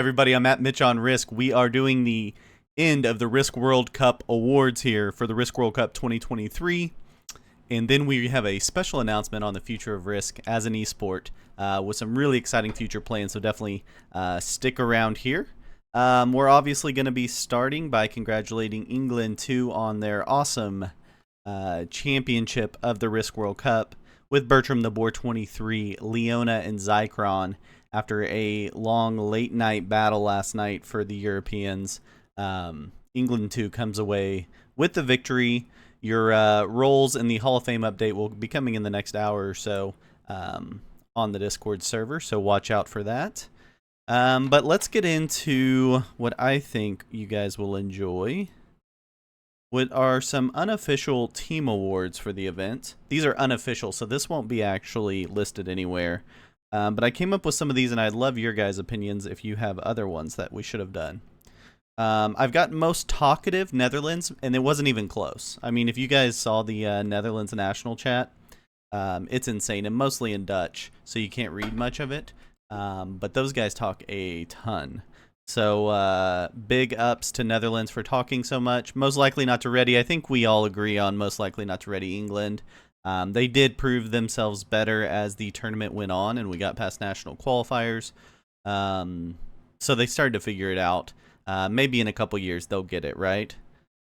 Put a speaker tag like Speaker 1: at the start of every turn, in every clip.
Speaker 1: Everybody, I'm at Mitch on Risk. We are doing the end of the Risk World Cup awards here for the Risk World Cup 2023. And then we have a special announcement on the future of Risk as an esport with some really exciting future plans. So definitely stick around here. We're obviously going to be starting by congratulating England too on their awesome championship of the Risk World Cup with Bertram the Boar 23, Leona, and Zycron. After a long late night battle last night for the Europeans, England 2 comes away with the victory. Your roles in the Hall of Fame update will be coming in the next hour or so on the Discord server, so watch out for that. But let's get into what I think you guys will enjoy. What are some unofficial team awards for the event? These are unofficial, so this won't be actually listed anywhere. But I came up with some of these, and I'd love your guys' opinions if you have other ones that we should have done. I've got most talkative Netherlands, and it wasn't even close. I mean, if you guys saw the Netherlands national chat, it's insane, and mostly in Dutch, so you can't read much of it. But those guys talk a ton. So big ups to Netherlands for talking so much. Most likely not to ready. I think we all agree on most likely not to ready England. They did prove themselves better as the tournament went on and we got past national qualifiers. So they started to figure it out. Maybe in a couple years they'll get it, right?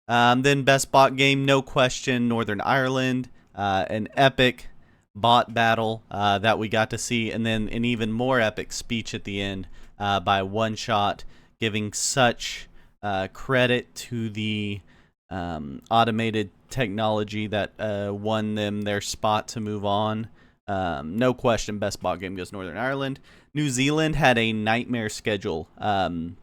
Speaker 1: Then best bot game, no question, Northern Ireland. An epic bot battle that we got to see. And then an even more epic speech at the end by One Shot, giving such credit to the automated technology that won them their spot to move on. No question, best bot game goes Northern Ireland. New Zealand had a nightmare schedule.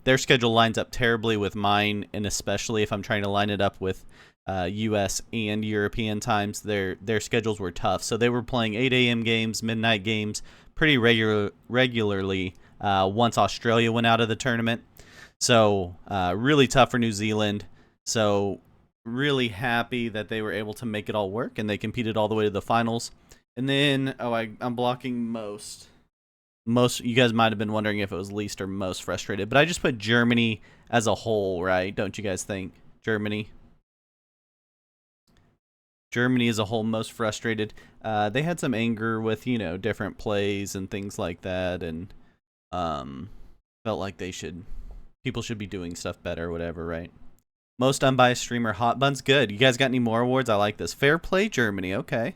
Speaker 1: Their schedule lines up terribly with mine, and especially if I'm trying to line it up with US and European times, their schedules were tough. So they were playing 8 a.m. games, midnight games pretty regularly once Australia went out of the tournament. So really tough for New Zealand. So really happy that they were able to make it all work, and they competed all the way to the finals. And then, I'm blocking most. You guys might have been wondering if it was least or most frustrated, but I just put Germany as a whole, right? Don't you guys think? Germany as a whole, most frustrated. They had some anger with, different plays and things like that, and felt like people should be doing stuff better or whatever, right? Most unbiased streamer, Hot Buns, good. You guys got any more awards? I like this. Fair play, Germany, okay.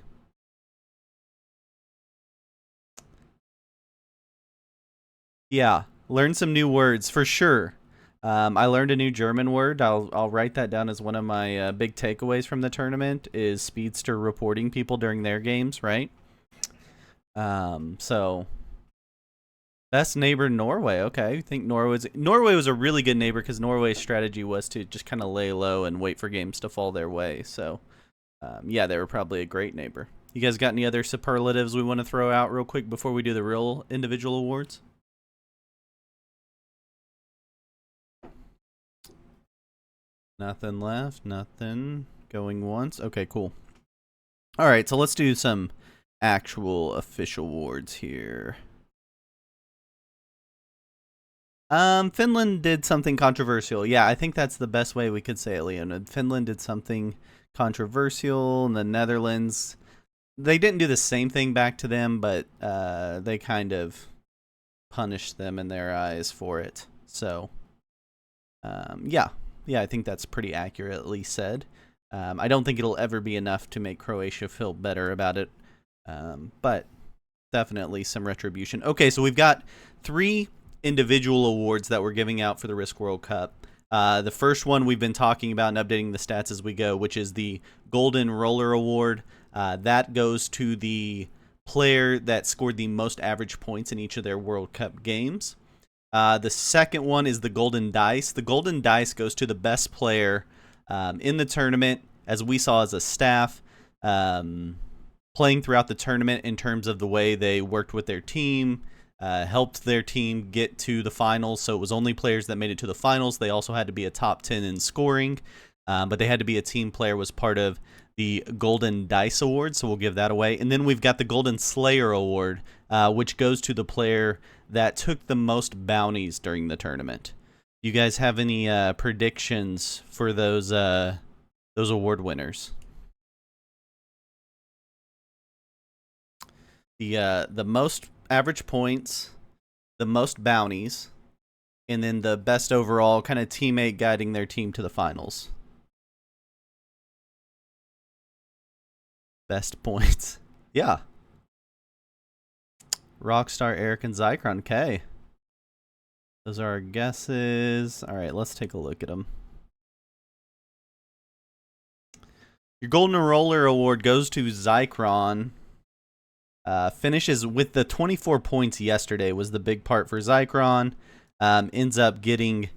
Speaker 1: Yeah, learn some new words for sure. I learned a new German word. I'll write that down as one of my big takeaways from the tournament is speedster reporting people during their games, right? So best neighbor, Norway. Okay, I think Norway was a really good neighbor because Norway's strategy was to just kind of lay low and wait for games to fall their way. So yeah, they were probably a great neighbor. You guys got any other superlatives we want to throw out real quick before we do the real individual awards? Nothing left. Nothing going once. Okay, cool. All right, so let's do some actual official awards here. Finland did something controversial. Yeah, I think that's the best way we could say it, Leonid. Finland did something controversial, and the Netherlands, they didn't do the same thing back to them, but they kind of punished them in their eyes for it. So, yeah, I think that's pretty accurately said. I don't think it'll ever be enough to make Croatia feel better about it, but definitely some retribution. Okay, so we've got 3 individual awards that we're giving out for the Risk World Cup. The first one we've been talking about and updating the stats as we go, which is the Golden Roller Award. That goes to the player that scored the most average points in each of their World Cup games. The second one is the Golden Dice. The Golden Dice goes to the best player in the tournament, as we saw as a staff, playing throughout the tournament in terms of the way they worked with their team, helped their team get to the finals. So it was only players that made it to the finals. They also had to be a top 10 in scoring, but they had to be a team player, was part of the Golden Dice Award, so we'll give that away. And then we've got the Golden Slayer Award, which goes to the player that took the most bounties during the tournament. Do you guys have any predictions for those award winners? The most average points, the most bounties, and then the best overall kind of teammate guiding their team to the finals. Best points. Yeah. Rockstar, Eric, and Zycron. Okay. Those are our guesses. All right, let's take a look at them. Your Golden Roller Award goes to Zycron. Finishes with the 24 points yesterday was the big part for Zycron. Ends up getting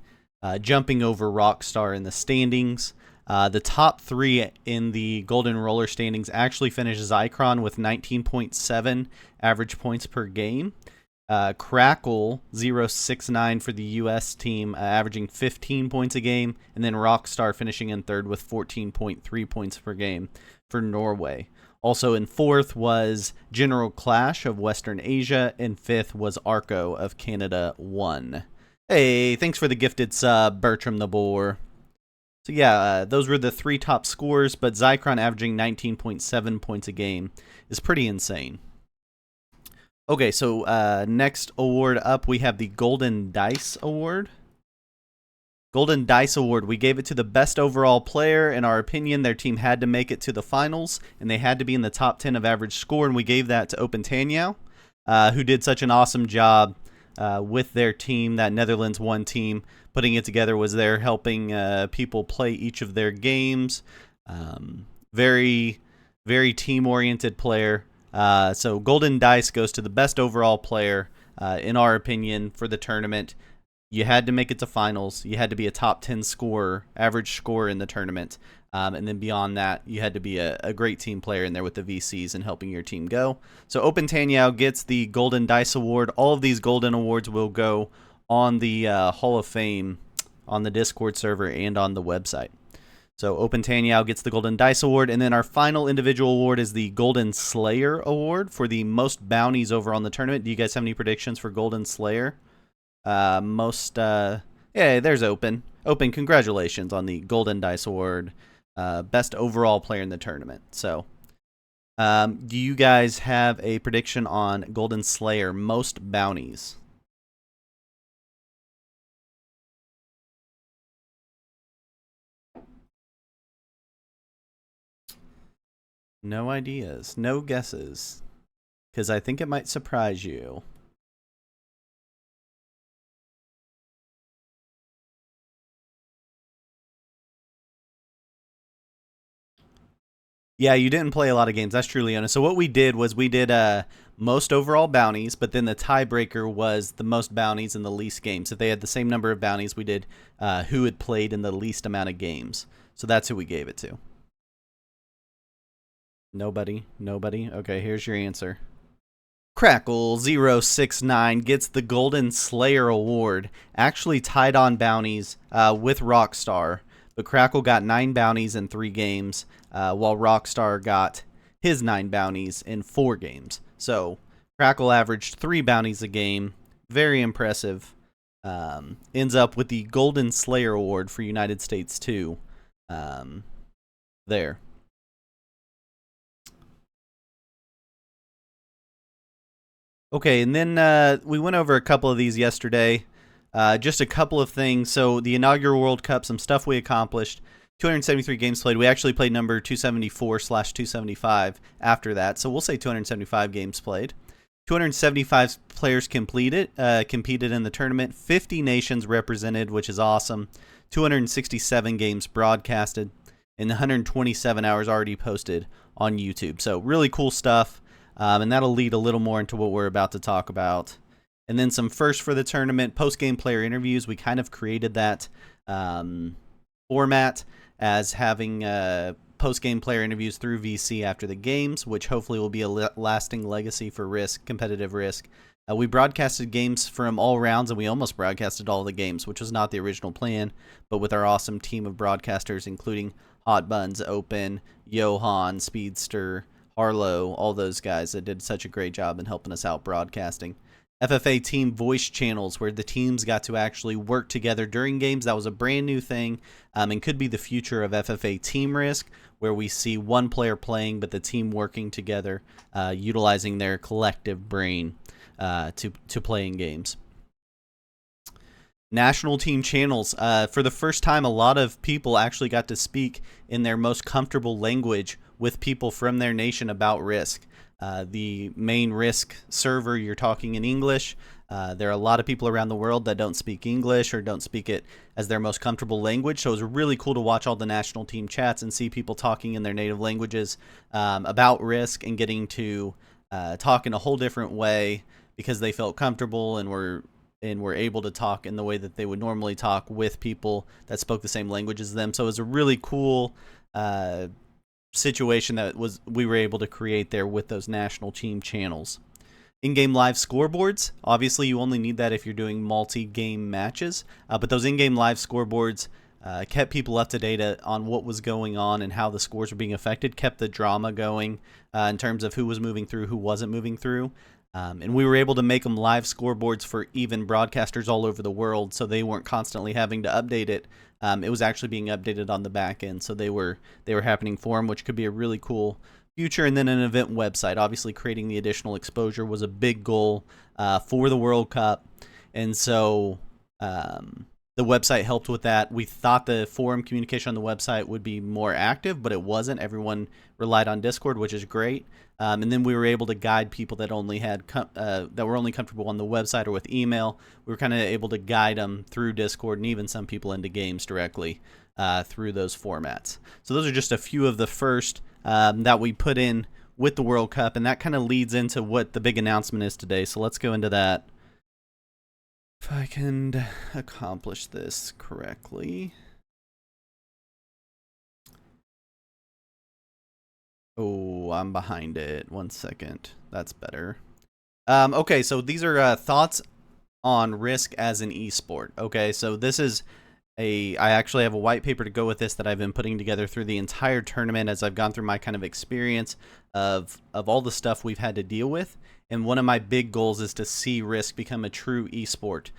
Speaker 1: jumping over Rockstar in the standings. The top three in the Golden Roller standings actually finished Zycron with 19.7 average points per game. Crackle 069 for the US team, averaging 15 points a game, and then Rockstar finishing in third with 14.3 points per game for Norway. Also in fourth was General Clash of Western Asia, and fifth was Arco of Canada 1. Hey, thanks for the gifted sub, Bertram the Boar. So yeah, those were the three top scores, but Zycron averaging 19.7 points a game is pretty insane. Okay, so next award up, we have the Golden Dice Award. Golden Dice Award, we gave it to the best overall player. In our opinion, their team had to make it to the finals, and they had to be in the top 10 of average score, and we gave that to Open Tanyao, who did such an awesome job with their team. That Netherlands 1 team, putting it together, was there helping people play each of their games. Very, very team-oriented player. So Golden Dice goes to the best overall player, in our opinion, for the tournament. You had to make it to finals. You had to be a top 10 scorer, average scorer in the tournament. And then beyond that, you had to be a great team player in there with the VCs and helping your team go. So Open Tanyao gets the Golden Dice Award. All of these Golden Awards will go on the Hall of Fame on the Discord server and on the website. So Open Tanyao gets the Golden Dice Award. And then our final individual award is the Golden Slayer Award for the most bounties over on the tournament. Do you guys have any predictions for Golden Slayer? Yeah, there's Open. Open, congratulations on the Golden Dice Award. Best overall player in the tournament. So, do you guys have a prediction on Golden Slayer most bounties? No ideas, no guesses, because I think it might surprise you. Yeah, you didn't play a lot of games. That's true, Leona. So what we did was we did most overall bounties, but then the tiebreaker was the most bounties in the least games. If they had the same number of bounties, we did who had played in the least amount of games. So that's who we gave it to. Nobody? Nobody? Okay, here's your answer. Crackle069 gets the Golden Slayer Award. Actually tied on bounties with Rockstar. But Crackle got 9 bounties in 3 games, while Rockstar got his 9 bounties in 4 games. So Crackle averaged 3 bounties a game. Very impressive. Ends up with the Golden Slayer Award for United States 2. There. Okay, and then we went over a couple of these yesterday. Just a couple of things. So the inaugural World Cup, some stuff we accomplished. 273 games played. We actually played number 274/275 after that. So we'll say 275 games played. 275 players competed in the tournament. 50 nations represented, which is awesome. 267 games broadcasted, and 127 hours already posted on YouTube. So really cool stuff. And that'll lead a little more into what we're about to talk about. And then some first for the tournament, post-game player interviews. We kind of created that format as having post-game player interviews through VC after the games, which hopefully will be a lasting legacy for Risk, competitive Risk, We broadcasted games from all rounds, and we almost broadcasted all the games, which was not the original plan, but with our awesome team of broadcasters, including Hot Buns, Open, Johan, Speedster, Harlow, all those guys that did such a great job in helping us out broadcasting. FFA team voice channels, where the teams got to actually work together during games. That was a brand new thing, and could be the future of FFA Team Risk, where we see one player playing, but the team working together, utilizing their collective brain to play in games. National team channels. For the first time, a lot of people actually got to speak in their most comfortable language with people from their nation about Risk. The main Risk server, you're talking in English. There are a lot of people around the world that don't speak English or don't speak it as their most comfortable language. So it was really cool to watch all the national team chats and see people talking in their native languages about Risk and getting to talk in a whole different way because they felt comfortable and were able to talk in the way that they would normally talk with people that spoke the same language as them. So it was a really cool situation that we were able to create there with those national team channels. In-game live scoreboards, obviously you only need that if you're doing multi-game matches, but those in-game live scoreboards kept people up to date on what was going on and how the scores were being affected, kept the drama going in terms of who was moving through, who wasn't moving through. And we were able to make them live scoreboards for even broadcasters all over the world, so they weren't constantly having to update it. It was actually being updated on the back end, so they were happening for them, which could be a really cool future. And then an event website. Obviously, creating the additional exposure was a big goal for the World Cup, and so the website helped with that. We thought the forum communication on the website would be more active, but it wasn't. Everyone relied on Discord, which is great. And then we were able to guide people that only had that were only comfortable on the website or with email. We were kind of able to guide them through Discord and even some people into games directly through those formats. So those are just a few of the first that we put in with the World Cup, and that kind of leads into what the big announcement is today. So let's go into that. If I can accomplish this correctly. Oh, I'm behind it. 1 second. That's better. Okay, so these are thoughts on Risk as an esport. Okay, so this is I actually have a white paper to go with this that I've been putting together through the entire tournament as I've gone through my kind of experience of all the stuff we've had to deal with. And one of my big goals is to see Risk become a true esport.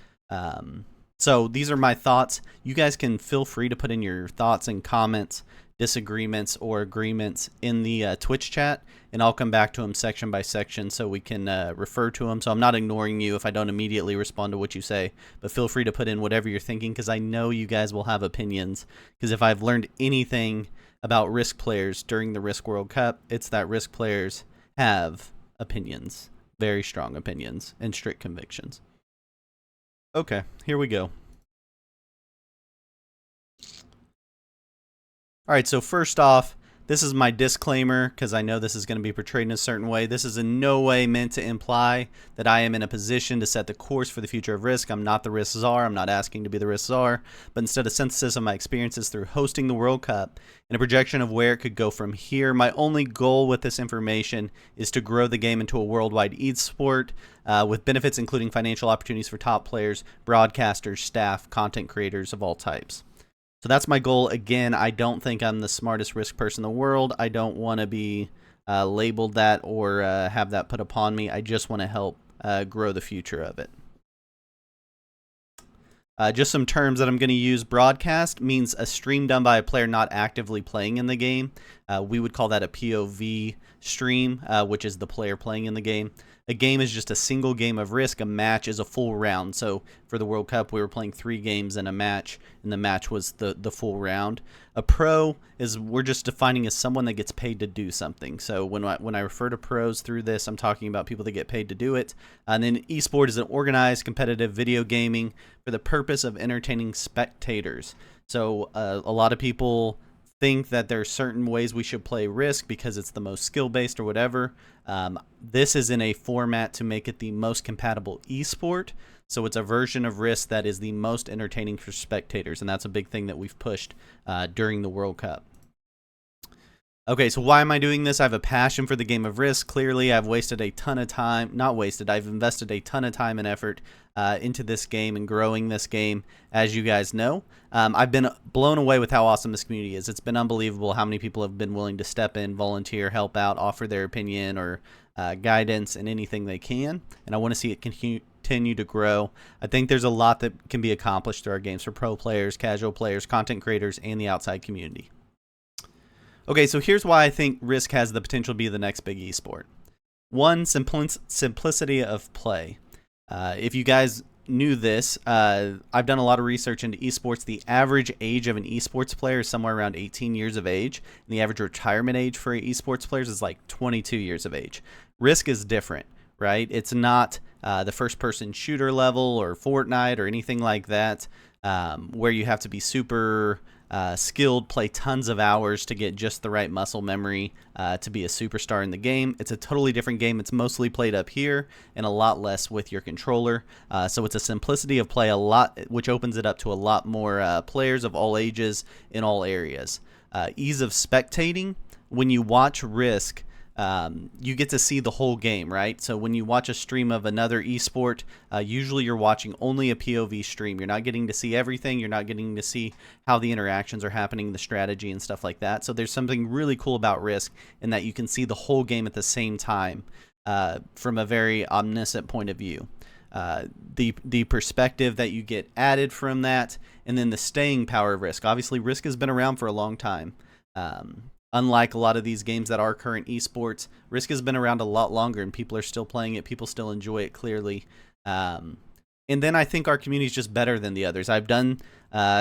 Speaker 1: So these are my thoughts. You guys can feel free to put in your thoughts and comments, disagreements, or agreements in the Twitch chat, and I'll come back to them section by section so we can refer to them. So I'm not ignoring you if I don't immediately respond to what you say, but feel free to put in whatever you're thinking, because I know you guys will have opinions. Because if I've learned anything about Risk players during the Risk World Cup, it's that Risk players have opinions, very strong opinions, and strict convictions. Okay, here we go. All right, so first off, this is my disclaimer because I know this is going to be portrayed in a certain way. This is in no way meant to imply that I am in a position to set the course for the future of Risk. I'm not the Risk czar. I'm not asking to be the Risk czar, but instead a synthesis of my experiences through hosting the World Cup and a projection of where it could go from here. My only goal with this information is to grow the game into a worldwide esport with benefits including financial opportunities for top players, broadcasters, staff, content creators of all types. So that's my goal. Again, I don't think I'm the smartest Risk person in the world. I don't want to be labeled that or have that put upon me. I just want to help grow the future of it. Just some terms that I'm going to use. Broadcast means a stream done by a player not actively playing in the game. We would call that a POV stream, which is the player playing in the game. A game is just a single game of Risk. A match is a full round. So for the World Cup, we were playing 3 games in a match, and the match was the full round. A pro is we're just defining as someone that gets paid to do something. So when I refer to pros through this, I'm talking about people that get paid to do it. And then esport is an organized competitive video gaming for the purpose of entertaining spectators. So a lot of people think that there are certain ways we should play Risk because it's the most skill-based or whatever. This is in a format to make it the most compatible esport. So it's a version of Risk that is the most entertaining for spectators, and that's a big thing that we've pushed during the World Cup. Okay, so why am I doing this? I have a passion for the game of Risk. Clearly, I've wasted a ton of time. Not wasted, I've invested a ton of time and effort into this game and growing this game, as you guys know. I've been blown away with how awesome this community is. It's been unbelievable how many people have been willing to step in, volunteer, help out, offer their opinion or guidance and anything they can. And I want to see it continue to grow. I think there's a lot that can be accomplished through our games for pro players, casual players, content creators, and the outside community. Okay, so here's why I think Risk has the potential to be the next big esport. One, simplicity of play. If you guys knew this, I've done a lot of research into esports. The average age of an esports player is somewhere around 18 years of age, and the average retirement age for esports players is like 22 years of age. Risk is different, right? It's not the first-person shooter level or Fortnite or anything like that, where you have to be super skilled, play tons of hours to get just the right muscle memory to be a superstar in the game. It's a totally different game. It's mostly played up here and a lot less with your controller. So it's a simplicity of play, a lot, which opens it up to a lot more players of all ages in all areas. Ease of spectating. When you watch Risk, you get to see the whole game, right? So when you watch a stream of another esport, usually you're watching only a POV stream. You're not getting to see everything. You're not getting to see how the interactions are happening, the strategy and stuff like that. So there's something really cool about Risk in that you can see the whole game at the same time from a very omniscient point of view. The perspective that you get added from that, and then the staying power of Risk. Obviously, Risk has been around for a long time. Unlike a lot of these games that are current esports, Risk has been around a lot longer and people are still playing it. People still enjoy it clearly. And then I think our community is just better than the others. I've done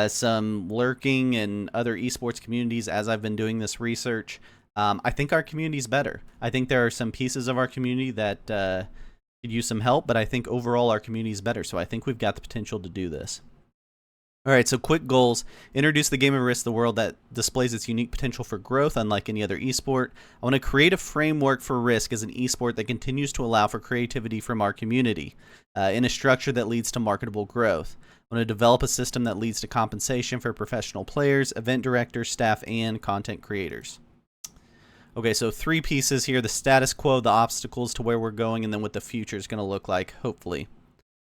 Speaker 1: some lurking in other esports communities as I've been doing this research. I think our community is better. I think there are some pieces of our community that could use some help, but I think overall our community is better. So I think we've got the potential to do this. All right, so quick goals. Introduce the game of Risk to the world that displays its unique potential for growth, unlike any other esport. I want to create a framework for Risk as an esport that continues to allow for creativity from our community in a structure that leads to marketable growth. I want to develop a system that leads to compensation for professional players, event directors, staff, and content creators. Okay, so 3 pieces here: the status quo, the obstacles to where we're going, and then what the future is going to look like, hopefully.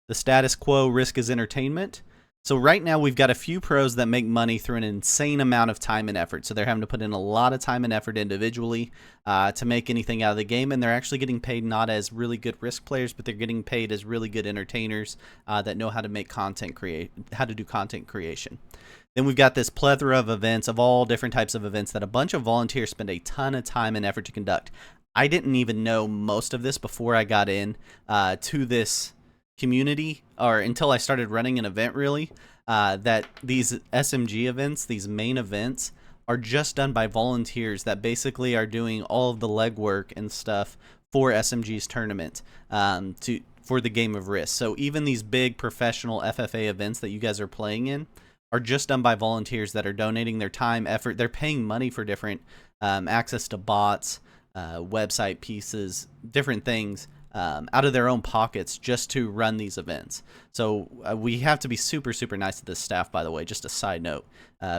Speaker 1: The status quo: Risk is entertainment. So right now we've got a few pros that make money through an insane amount of time and effort. So they're having to put in a lot of time and effort individually to make anything out of the game, and they're actually getting paid not as really good Risk players, but they're getting paid as really good entertainers that know how to make content how to do content creation. Then we've got this plethora of events, of all different types of events, that a bunch of volunteers spend a ton of time and effort to conduct. I didn't even know most of this before I got in to this community, or until I started running an event, really, that these SMG events, these main events, are just done by volunteers that basically are doing all of the legwork and stuff for SMG's tournament for the game of Risk. So even these big professional FFA events that you guys are playing in are just done by volunteers that are donating their time, effort. They're paying money for different access to bots, website pieces, different things, out of their own pockets just to run these events. So we have to be super, super nice to this staff, by the way, just a side note,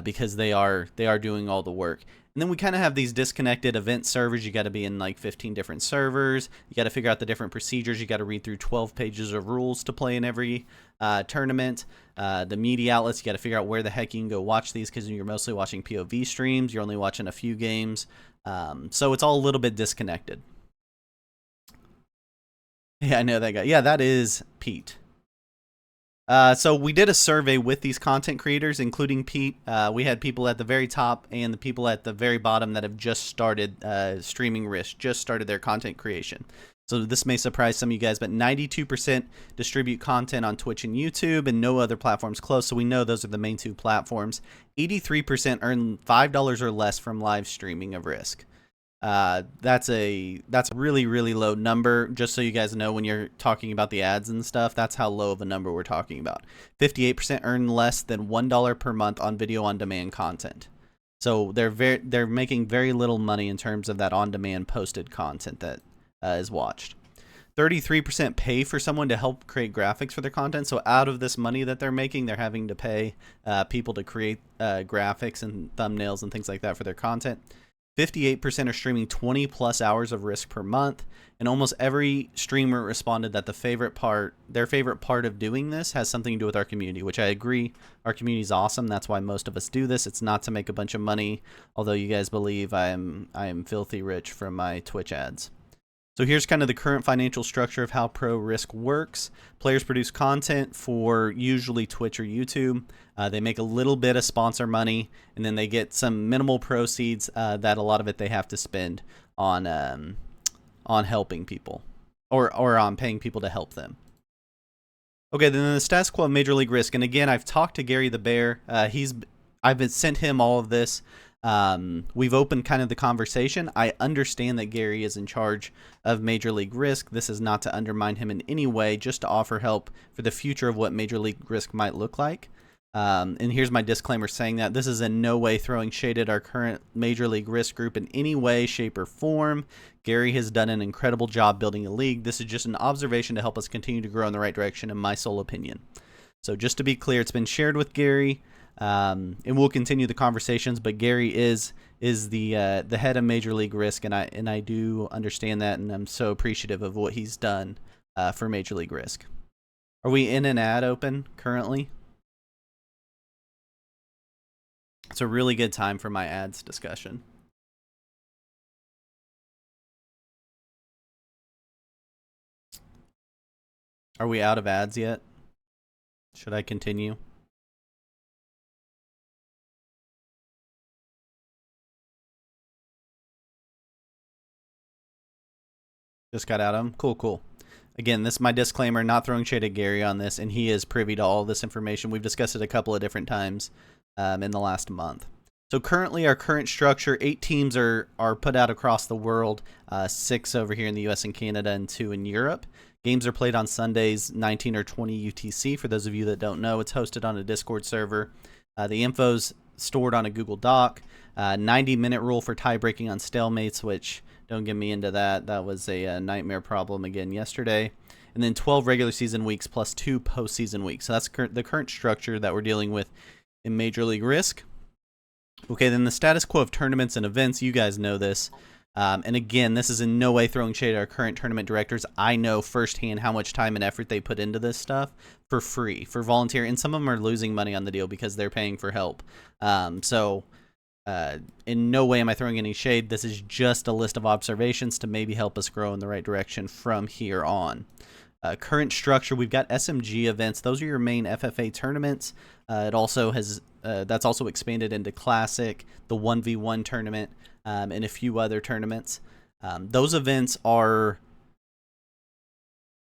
Speaker 1: because they are doing all the work. And then we kind of have these disconnected event servers. You got to be in like 15 different servers. You got to figure out the different procedures. You got to read through 12 pages of rules to play in every tournament. The media outlets, you got to figure out where the heck you can go watch these, because you're mostly watching POV streams. You're only watching a few games. So it's all a little bit disconnected. Yeah, I know that guy. Yeah, that is Pete. So we did a survey with these content creators, including Pete. We had people at the very top and the people at the very bottom that have just started streaming Risk, just started their content creation. So this may surprise some of you guys, but 92% distribute content on Twitch and YouTube, and no other platforms close. So we know those are the main 2 platforms. 83% earn $5 or less from live streaming of Risk. That's a really, really low number. Just so you guys know, when you're talking about the ads and stuff, that's how low of a number we're talking about. 58% earn less than $1 per month on video on demand content. So they're making very little money in terms of that on demand posted content that is watched. 33% pay for someone to help create graphics for their content. So out of this money that they're making, they're having to pay people to create graphics and thumbnails and things like that for their content. 58% are streaming 20 plus hours of Risk per month, and almost every streamer responded that their favorite part of doing this has something to do with our community, which I agree. Our community is awesome. That's why most of us do this. It's not to make a bunch of money, although you guys believe I am filthy rich from my Twitch ads. So here's kind of the current financial structure of how Pro Risk works. Players produce content for usually Twitch or YouTube. They make a little bit of sponsor money, and then they get some minimal proceeds that a lot of it they have to spend on helping people or on paying people to help them. Okay, then the status quo of Major League Risk. And again, I've talked to Gary the Bear. I've sent him all of this. We've opened kind of the conversation. I understand that Gary is in charge of Major League Risk. This is not to undermine him in any way, just to offer help for the future of what Major League Risk might look like. And here's my disclaimer saying that this is in no way throwing shade at our current Major League Risk group in any way, shape, or form. Gary has done an incredible job building a league. This is just an observation to help us continue to grow in the right direction, in my sole opinion. So just to be clear, it's been shared with Gary. And we'll continue the conversations, but Gary is the head of Major League Risk, and I do understand that, and I'm so appreciative of what he's done for Major League Risk. Are we in an ad open currently? It's a really good time for my ads discussion. Are we out of ads yet? Should I continue? Just got out of them? Cool. Again, this is my disclaimer, not throwing shade at Gary on this, and he is privy to all this information. We've discussed it a couple of different times in the last month. So currently, our current structure, 8 teams are put out across the world, 6 over here in the US and Canada, and 2 in Europe. Games are played on Sundays, 19 or 20 UTC. For those of you that don't know, it's hosted on a Discord server. The info's stored on a Google Doc. 90-minute rule for tie-breaking on stalemates, which... don't get me into that. That was a nightmare problem again yesterday. And then 12 regular season weeks plus 2 postseason weeks. So that's the current structure that we're dealing with in Major League Risk. Okay, then the status quo of tournaments and events. You guys know this. And again, this is in no way throwing shade at our current tournament directors. I know firsthand how much time and effort they put into this stuff for free, for volunteer. And some of them are losing money on the deal because they're paying for help. In no way am I throwing any shade. This is just a list of observations to maybe help us grow in the right direction from here on. Current structure, we've got SMG events. Those are your main FFA tournaments. It also has that's also expanded into Classic, the 1v1 tournament, and a few other tournaments. Those events are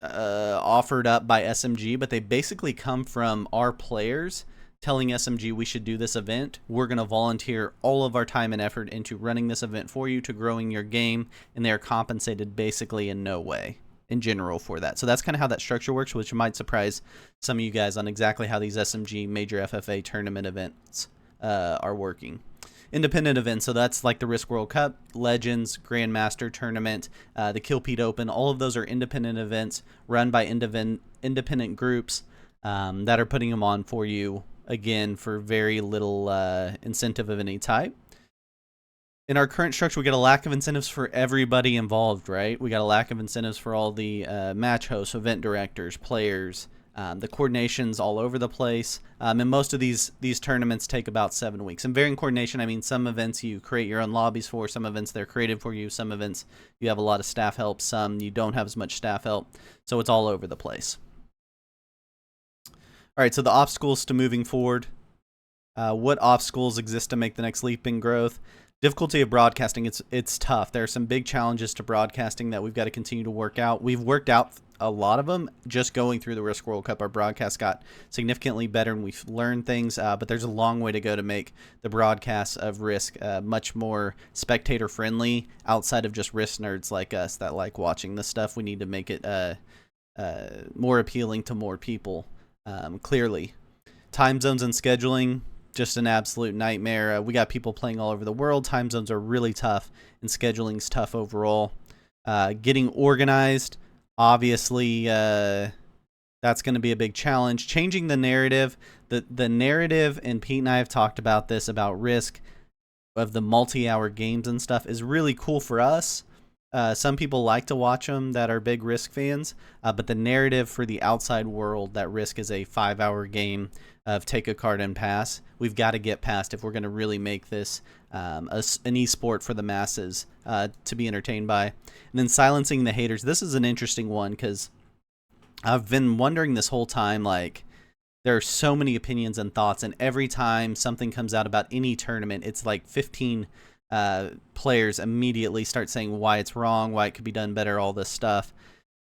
Speaker 1: offered up by SMG, but they basically come from our players telling SMG we should do this event. We're going to volunteer all of our time and effort into running this event for you, to growing your game, and they're compensated basically in no way in general for that. So that's kind of how that structure works, which might surprise some of you guys on exactly how these SMG major FFA tournament events are working. Independent events, so that's like the Risk World Cup, Legends, Grandmaster Tournament, the Kill Pete Open. All of those are independent events run by independent groups that are putting them on for you, again, for very little incentive of any type. In our current structure, we got a lack of incentives for everybody involved, right? We got a lack of incentives for all the match hosts, event directors, players. The coordination's all over the place. And most of these tournaments take about 7 weeks. And varying coordination, I mean, some events you create your own lobbies for, some events they're created for you, some events you have a lot of staff help, some you don't have as much staff help. So it's all over the place. All right, so the obstacles to moving forward. What obstacles exist to make the next leap in growth? Difficulty of broadcasting, it's tough. There are some big challenges to broadcasting that we've got to continue to work out. We've worked out a lot of them just going through the Risk World Cup. Our broadcast got significantly better and we've learned things, but there's a long way to go to make the broadcasts of Risk much more spectator friendly outside of just Risk nerds like us that like watching this stuff. We need to make it more appealing to more people, clearly. Time zones and scheduling, just an absolute nightmare. We got people playing all over the world. Time zones are really tough, and scheduling's tough overall. Getting organized, obviously, that's going to be a big challenge. Changing the narrative. The narrative, and Pete and I have talked about this, about Risk. the multi-hour games and stuff is really cool for us. Some people like to watch them that are big Risk fans, but the narrative for the outside world that Risk is a 5-hour game of take a card and pass, we've got to get past if we're going to really make this an esport for the masses to be entertained by. And then silencing the haters. This is an interesting one because I've been wondering this whole time, like, there are so many opinions and thoughts, and every time something comes out about any tournament, it's like 15 players immediately start saying why it's wrong, why it could be done better, all this stuff.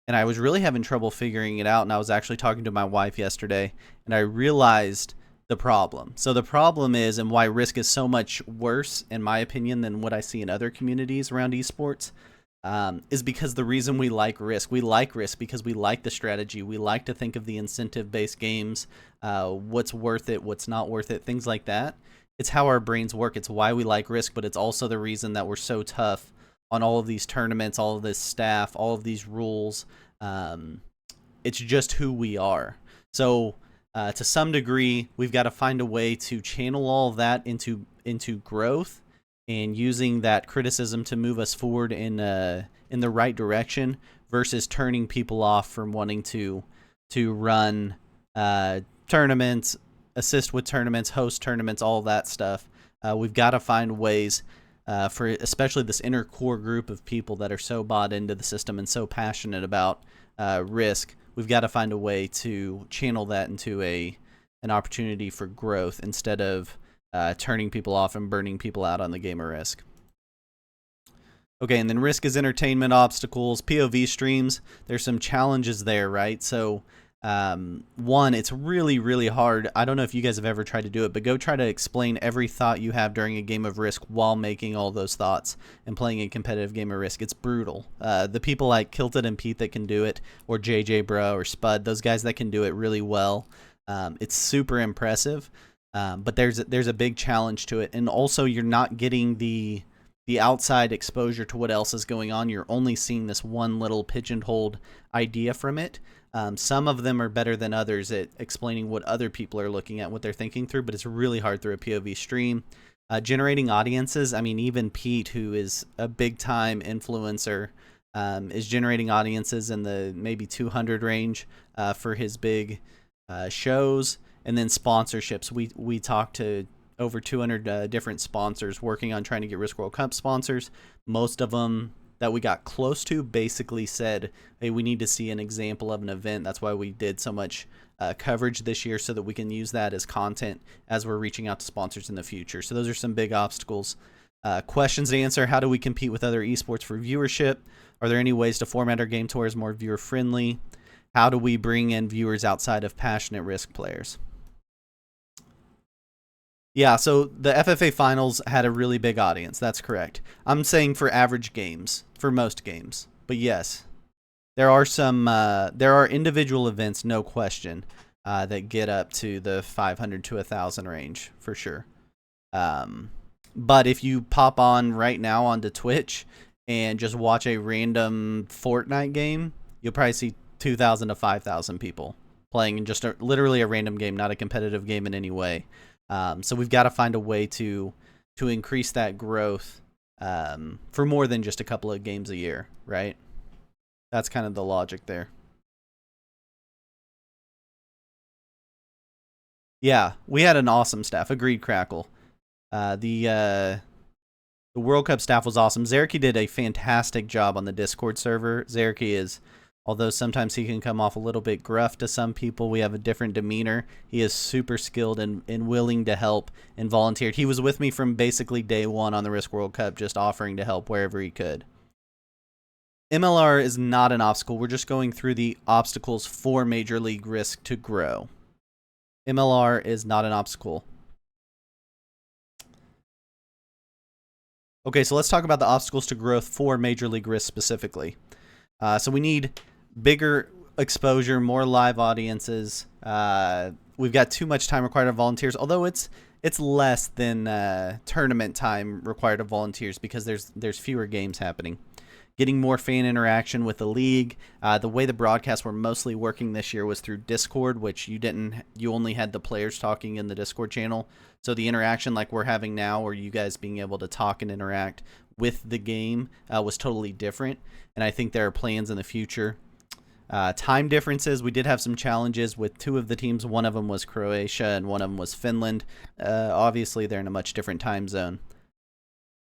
Speaker 1: And I was really having trouble figuring it out, and I was actually talking to my wife yesterday, and I realized the problem. So the problem is, and why Risk is so much worse, in my opinion, than what I see in other communities around esports, is because the reason we like Risk because we like the strategy. We like to think of the incentive-based games, what's worth it, what's not worth it, things like that. It's how our brains work. It's why we like Risk, but it's also the reason that we're so tough on all of these tournaments, all of this staff, all of these rules. It's just who we are. So to some degree, we've got to find a way to channel all of that into growth, and using that criticism to move us forward in the right direction, versus turning people off from wanting to run tournaments, assist with tournaments, host tournaments, all that stuff. We've got to find ways for especially this inner core group of people that are so bought into the system and so passionate about Risk. We've got to find a way to channel that into an opportunity for growth instead of turning people off and burning people out on the game of Risk. Okay, and then Risk is entertainment, obstacles, POV streams. There's some challenges there, right? So one, it's really, really hard. I don't know if you guys have ever tried to do it, but go try to explain every thought you have during a game of Risk while making all those thoughts and playing a competitive game of Risk. It's brutal. The people like Kilted and Pete that can do it, or JJ Bro or Spud, those guys that can do it really well. It's super impressive. But there's a big challenge to it, and also you're not getting the outside exposure to what else is going on. You're only seeing this one little pigeonholed idea from it. Some of them are better than others at explaining what other people are looking at, what they're thinking through, but it's really hard through a POV stream. Generating audiences, I mean, even Pete, who is a big-time influencer, is generating audiences in the maybe 200 range for his big shows. And then sponsorships. We talked to over 200 different sponsors working on trying to get Risk World Cup sponsors. Most of them that we got close to basically said, hey, we need to see an example of an event. That's why we did so much coverage this year, so that we can use that as content as we're reaching out to sponsors in the future. So those are some big obstacles. Questions to answer: how do we compete with other esports for viewership? Are there any ways to format our game towards more viewer friendly? How do we bring in viewers outside of passionate Risk players? Yeah, so the FFA finals had a really big audience. That's correct. I'm saying for average games, for most games. But yes, there are individual events, no question, that get up to the 500 to 1,000 range for sure. But if you pop on right now onto Twitch and just watch a random Fortnite game, you'll probably see 2,000 to 5,000 people playing in just literally a random game, not a competitive game in any way. So we've got to find a way to increase that growth for more than just a couple of games a year, right? That's kind of the logic there. Yeah, we had an awesome staff. Agreed, Crackle. The World Cup staff was awesome. Zerky did a fantastic job on the Discord server. Zerky is, although sometimes he can come off a little bit gruff to some people, we have a different demeanor. He is super skilled and willing to help and volunteered. He was with me from basically day one on the Risk World Cup, just offering to help wherever he could. MLR is not an obstacle. We're just going through the obstacles for Major League Risk to grow. MLR is not an obstacle. Okay, so let's talk about the obstacles to growth for Major League Risk specifically. So we need bigger exposure, more live audiences. We've got too much time required of volunteers, although it's less than tournament time required of volunteers because there's fewer games happening. getting more fan interaction with the league. The way the broadcasts were mostly working this year was through Discord, which you only had the players talking in the Discord channel. So the interaction like we're having now, or you guys being able to talk and interact with the game, was totally different. And I think there are plans in the future. Time differences, we did have some challenges with two of the teams. One of them was Croatia and one of them was Finland. Obviously, they're in a much different time zone.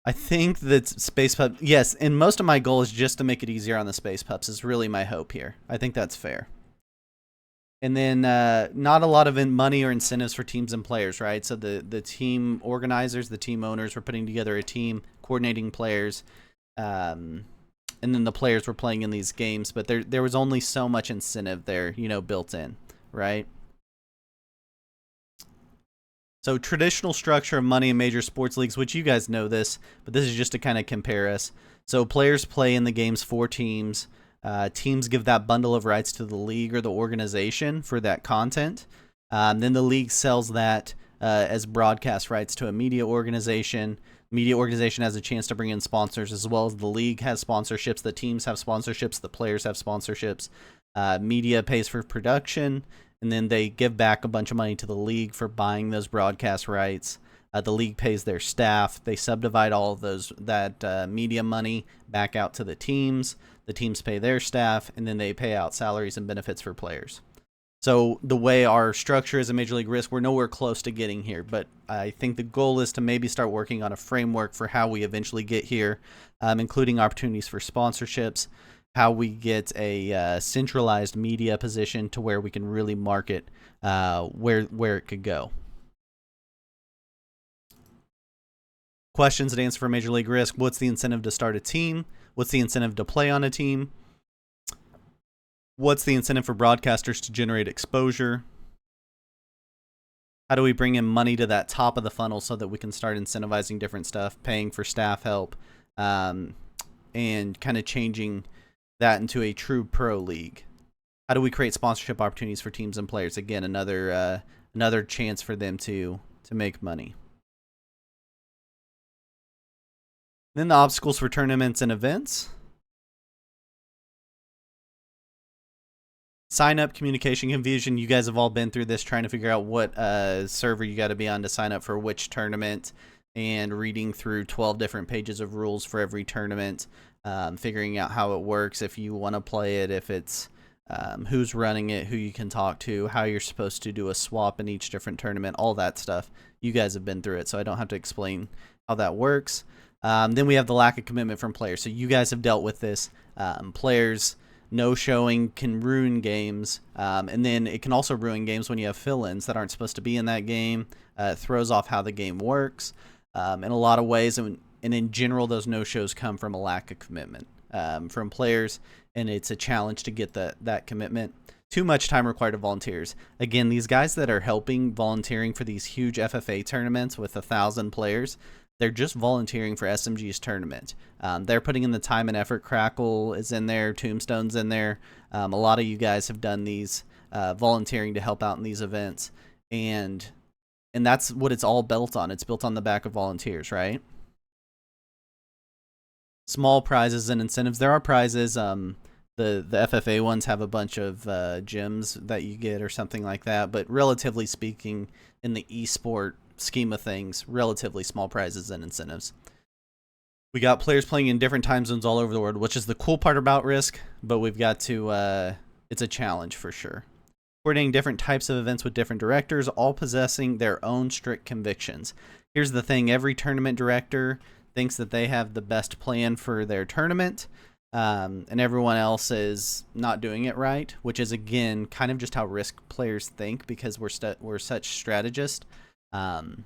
Speaker 1: I think that Space Pup, yes, and most of my goal is just to make it easier on the Space Pups is really my hope here. I think that's fair. And then not a lot of money or incentives for teams and players, right? So the team organizers, the team owners were putting together a team, coordinating players, and then the players were playing in these games, but there was only so much incentive there, built in, right? So traditional structure of money in major sports leagues, which you guys know this, but this is just to kind of compare us. So players play in the games for teams. Teams give that bundle of rights to the league or the organization for that content. Then the league sells that as broadcast rights to a media organization. Media organization has a chance to bring in sponsors, as well as the league has sponsorships. The teams have sponsorships. The players have sponsorships. Media pays for production. And then they give back a bunch of money to the league for buying those broadcast rights. The league pays their staff. They subdivide all of that media money back out to the teams. The teams pay their staff, and then they pay out salaries and benefits for players. So the way our structure is a Major League Risk, we're nowhere close to getting here. But I think the goal is to maybe start working on a framework for how we eventually get here, including opportunities for sponsorships, how we get a centralized media position to where we can really market where it could go. Questions and answer for Major League Risk. What's the incentive to start a team? What's the incentive to play on a team? What's the incentive for broadcasters to generate exposure? How do we bring in money to that top of the funnel so that we can start incentivizing different stuff, paying for staff help, and kind of changing that into a true pro league? How do we create sponsorship opportunities for teams and players? Again, another chance for them to make money. Then the obstacles for tournaments and events. Sign up, communication, confusion. You guys have all been through this, trying to figure out what server you got to be on to sign up for which tournament, and reading through 12 different pages of rules for every tournament, figuring out how it works, if you want to play it, if it's who's running it, who you can talk to, how you're supposed to do a swap in each different tournament, all that stuff. You guys have been through it, so I don't have to explain how that works. Then we have the lack of commitment from players. So you guys have dealt with this. Players no showing can ruin games, and then it can also ruin games when you have fill-ins that aren't supposed to be in that game. It throws off how the game works in a lot of ways, and in general, those no-shows come from a lack of commitment from players, and it's a challenge to get that commitment. Too much time required of volunteers. Again, these guys that are volunteering for these huge FFA tournaments with 1,000 players, they're just volunteering for SMG's tournament. They're putting in the time and effort. Crackle is in there. Tombstone's in there. A lot of you guys have done these volunteering to help out in these events. And that's what it's all built on. It's built on the back of volunteers, right? Small prizes and incentives. There are prizes. The FFA ones have a bunch of gems that you get or something like that. But relatively speaking, in the esport scheme of things, relatively small prizes and incentives. We got players playing in different time zones all over the world, which is the cool part about Risk, but we've got to, it's a challenge for sure. Coordinating different types of events with different directors, all possessing their own strict convictions. Here's the thing, every tournament director thinks that they have the best plan for their tournament, and everyone else is not doing it right, which is, again, kind of just how Risk players think, because we're such strategists. And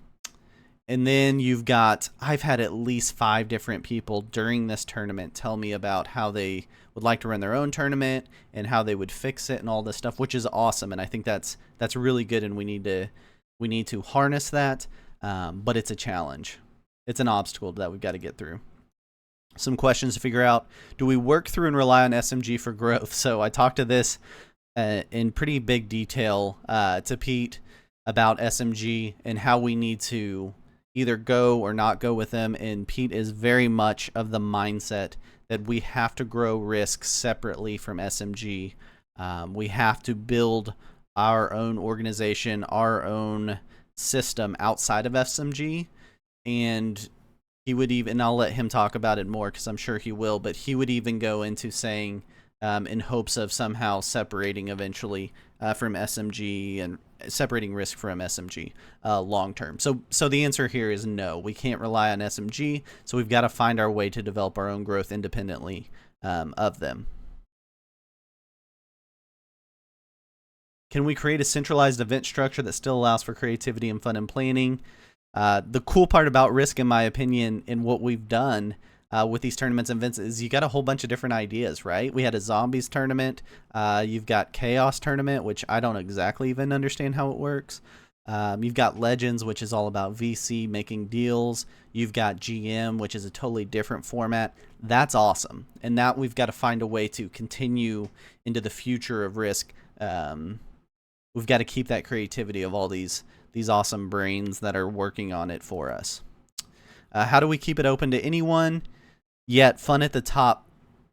Speaker 1: then you've got, I've had at least 5 different people during this tournament tell me about how they would like to run their own tournament and how they would fix it and all this stuff, which is awesome. And I think that's really good, and we need to harness that. But it's a challenge. It's an obstacle that we've got to get through. Some questions to figure out. Do we work through and rely on SMG for growth? So I talked to this in pretty big detail to Pete about SMG and how we need to either go or not go with them. And Pete is very much of the mindset that we have to grow Risk separately from SMG. We have to build our own organization, our own system outside of SMG. And he would even, and I'll let him talk about it more because I'm sure he will, but he would even go into saying, in hopes of somehow separating eventually from SMG and separating Risk from SMG long term. So the answer here is no. We can't rely on SMG, so we've got to find our way to develop our own growth independently of them. Can we create a centralized event structure that still allows for creativity and fun and planning? The cool part about Risk, in my opinion, and what we've done with these tournaments and events is you got a whole bunch of different ideas, right? We had a zombies tournament. You've got chaos tournament, which I don't exactly even understand how it works. You've got legends, which is all about VC making deals. You've got GM, which is a totally different format. That's awesome. And that we've got to find a way to continue into the future of Risk. We've got to keep that creativity of all these awesome brains that are working on it for us. How do we keep it open to anyone, yet fun at the top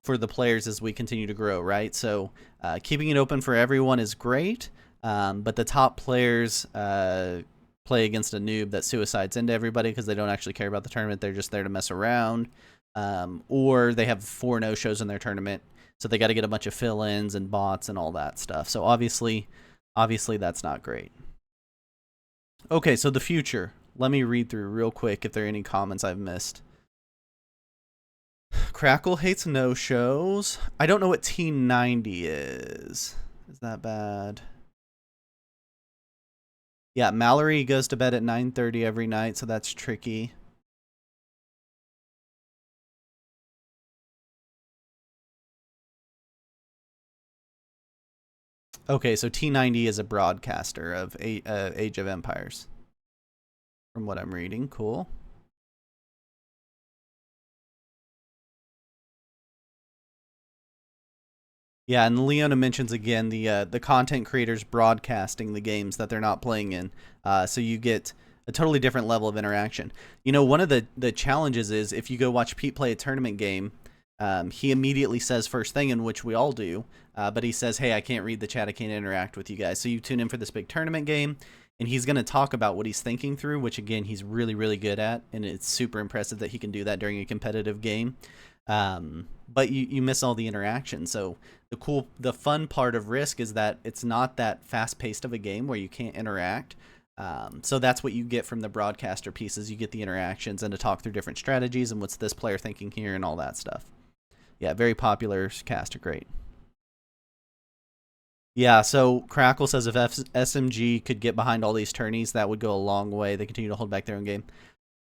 Speaker 1: for the players as we continue to grow, right? So keeping it open for everyone is great, but the top players play against a noob that suicides into everybody because they don't actually care about the tournament. They're just there to mess around, or they have 4 no-shows in their tournament, so they got to get a bunch of fill-ins and bots and all that stuff. So obviously that's not great. Okay, so the future. Let me read through real quick if there are any comments I've missed. Crackle hates no-shows. I don't know what T90 is. Is that bad? Yeah, Mallory goes to bed at 9:30 every night, so that's tricky. Okay, so T90 is a broadcaster of Age of Empires. From what I'm reading, cool. Yeah, and Leona mentions again the content creators broadcasting the games that they're not playing in, so you get a totally different level of interaction. You know, one of the challenges is if you go watch Pete play a tournament game, he immediately says first thing, in which we all do, but he says, hey, I can't read the chat, I can't interact with you guys. So you tune in for this big tournament game, and he's going to talk about what he's thinking through, which again, he's really, really good at, and it's super impressive that he can do that during a competitive game. But you miss all the interaction. So the fun part of Risk is that it's not that fast-paced of a game where you can't interact. So that's what you get from the broadcaster pieces. You get the interactions and to talk through different strategies and what's this player thinking here and all that stuff. Yeah, very popular caster, great. Yeah, so Crackle says if SMG could get behind all these tourneys, that would go a long way. They continue to hold back their own game.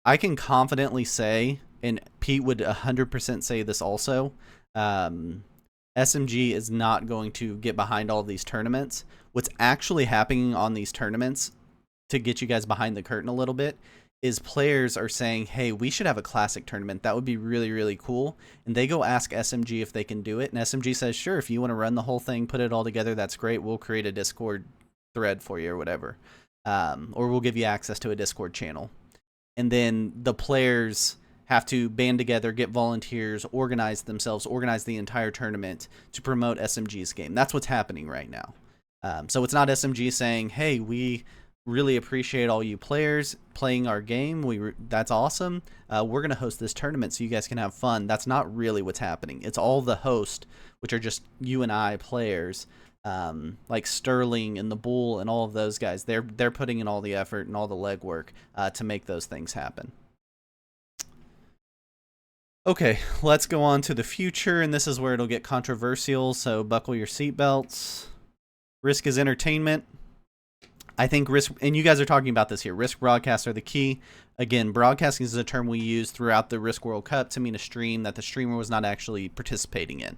Speaker 1: I can confidently say, and Pete would 100% say this also, SMG is not going to get behind all of these tournaments. What's actually happening on these tournaments, to get you guys behind the curtain a little bit, is players are saying, hey, we should have a classic tournament. That would be really, really cool. And they go ask SMG if they can do it. And SMG says, sure, if you want to run the whole thing, put it all together, that's great. We'll create a Discord thread for you or whatever. Or we'll give you access to a Discord channel. And then the players have to band together, get volunteers, organize themselves, organize the entire tournament to promote SMG's game. That's what's happening right now. So it's not SMG saying, hey, we really appreciate all you players playing our game. That's awesome. We're going to host this tournament so you guys can have fun. That's not really what's happening. It's all the host, which are just you and I players, like Sterling and the Bull and all of those guys. They're putting in all the effort and all the legwork to make those things happen. Okay, let's go on to the future, and this is where it'll get controversial, so buckle your seatbelts. Risk is entertainment. I think Risk, and you guys are talking about this here, Risk broadcasts are the key. Again, broadcasting is a term we use throughout the Risk World Cup to mean a stream that the streamer was not actually participating in.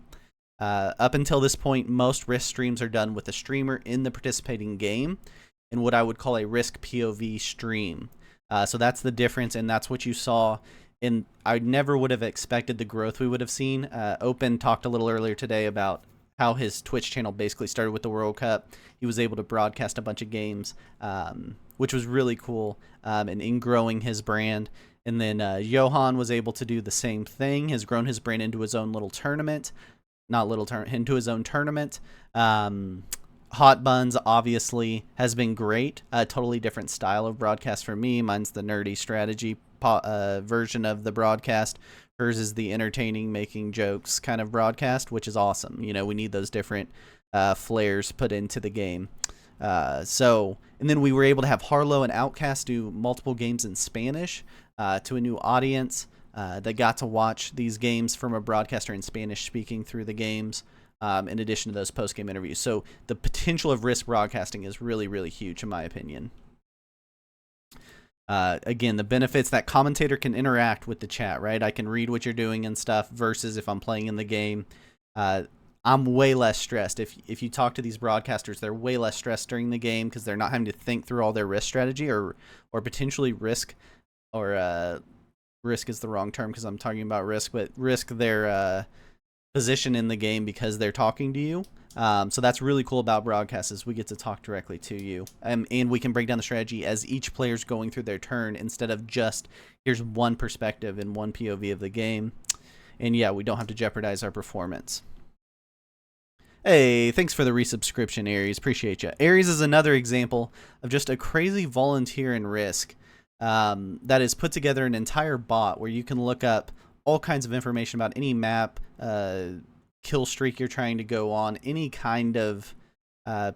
Speaker 1: Up until this point, most Risk streams are done with a streamer in the participating game in what I would call a Risk POV stream. So that's the difference, and that's what you saw. And I never would have expected the growth we would have seen. Open talked a little earlier today about how his Twitch channel basically started with the World Cup. He was able to broadcast a bunch of games, which was really cool, and in growing his brand. And then Johan was able to do the same thing, has grown his brand into his own little tournament. Not little into his own tournament. Hot Buns obviously has been great. A totally different style of broadcast for me. Mine's the nerdy strategy version of the broadcast. Hers is the entertaining, making jokes kind of broadcast, which is awesome. You know, we need those different flares put into the game. And then we were able to have Harlow and Outcast do multiple games in Spanish to a new audience that got to watch these games from a broadcaster in Spanish speaking through the games, in addition to those post-game interviews. So the potential of Risk broadcasting is really, really huge in my opinion. Again, the benefits, that commentator can interact with the chat, right? I can read what you're doing and stuff versus if I'm playing in the game. I'm way less stressed. If you talk to these broadcasters, they're way less stressed during the game because they're not having to think through all their risk strategy or potentially risk is the wrong term because I'm talking about risk, but risk their position in the game because they're talking to you. So that's really cool about broadcasts is we get to talk directly to you, and we can break down the strategy as each player's going through their turn instead of just here's one perspective and one POV of the game. And yeah, we don't have to jeopardize our performance. Hey, thanks for the resubscription, Aries. Appreciate you. Aries is another example of just a crazy volunteer in Risk that has put together an entire bot where you can look up all kinds of information about any map, kill streak you're trying to go on, any kind of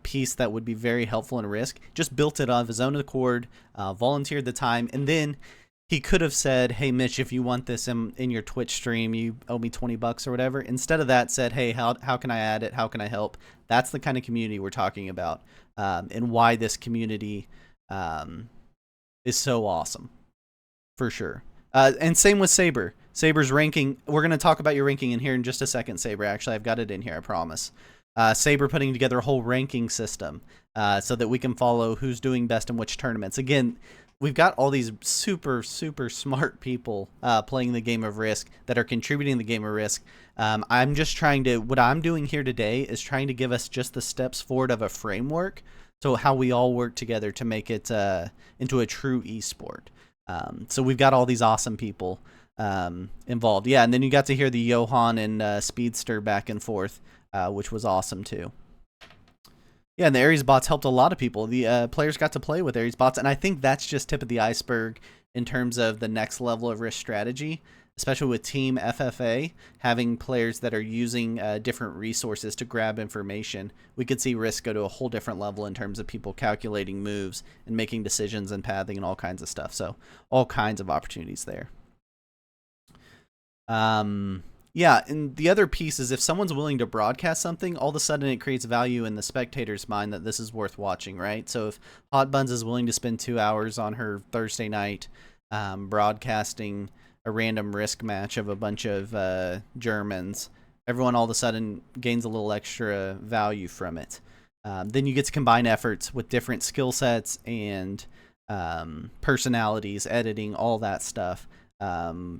Speaker 1: piece that would be very helpful in Risk. Just built it of his own accord, volunteered the time, and then he could have said, hey, Mitch, if you want this in your Twitch stream, you owe me $20 or whatever. Instead of that, said, hey, how can I add it? How can I help? That's the kind of community we're talking about, and why this community is so awesome, for sure. And same with Saber. Saber's ranking, we're going to talk about your ranking in here in just a second, Saber. Actually, I've got it in here, I promise. Saber putting together a whole ranking system so that we can follow who's doing best in which tournaments. Again, we've got all these super, super smart people playing the game of Risk that are contributing the game of Risk. I'm just trying to, what I'm doing here today is trying to give us just the steps forward of a framework, so how we all work together to make it into a true esport. So we've got all these awesome people involved. Yeah, and then you got to hear the Johan and Speedster back and forth, which was awesome too. Yeah, and the Aries bots helped a lot of people. The players got to play with Aries bots, and I think that's just tip of the iceberg in terms of the next level of Risk strategy, especially with Team FFA, having players that are using different resources to grab information. We could see Risk go to a whole different level in terms of people calculating moves and making decisions and pathing and all kinds of stuff. So all kinds of opportunities there. Yeah, and the other piece is if someone's willing to broadcast something, all of a sudden it creates value in the spectator's mind that this is worth watching, right? So if Hot Buns is willing to spend 2 hours on her Thursday night broadcasting a random Risk match of a bunch of Germans, everyone all of a sudden gains a little extra value from it. Then you get to combine efforts with different skill sets and personalities, editing, all that stuff.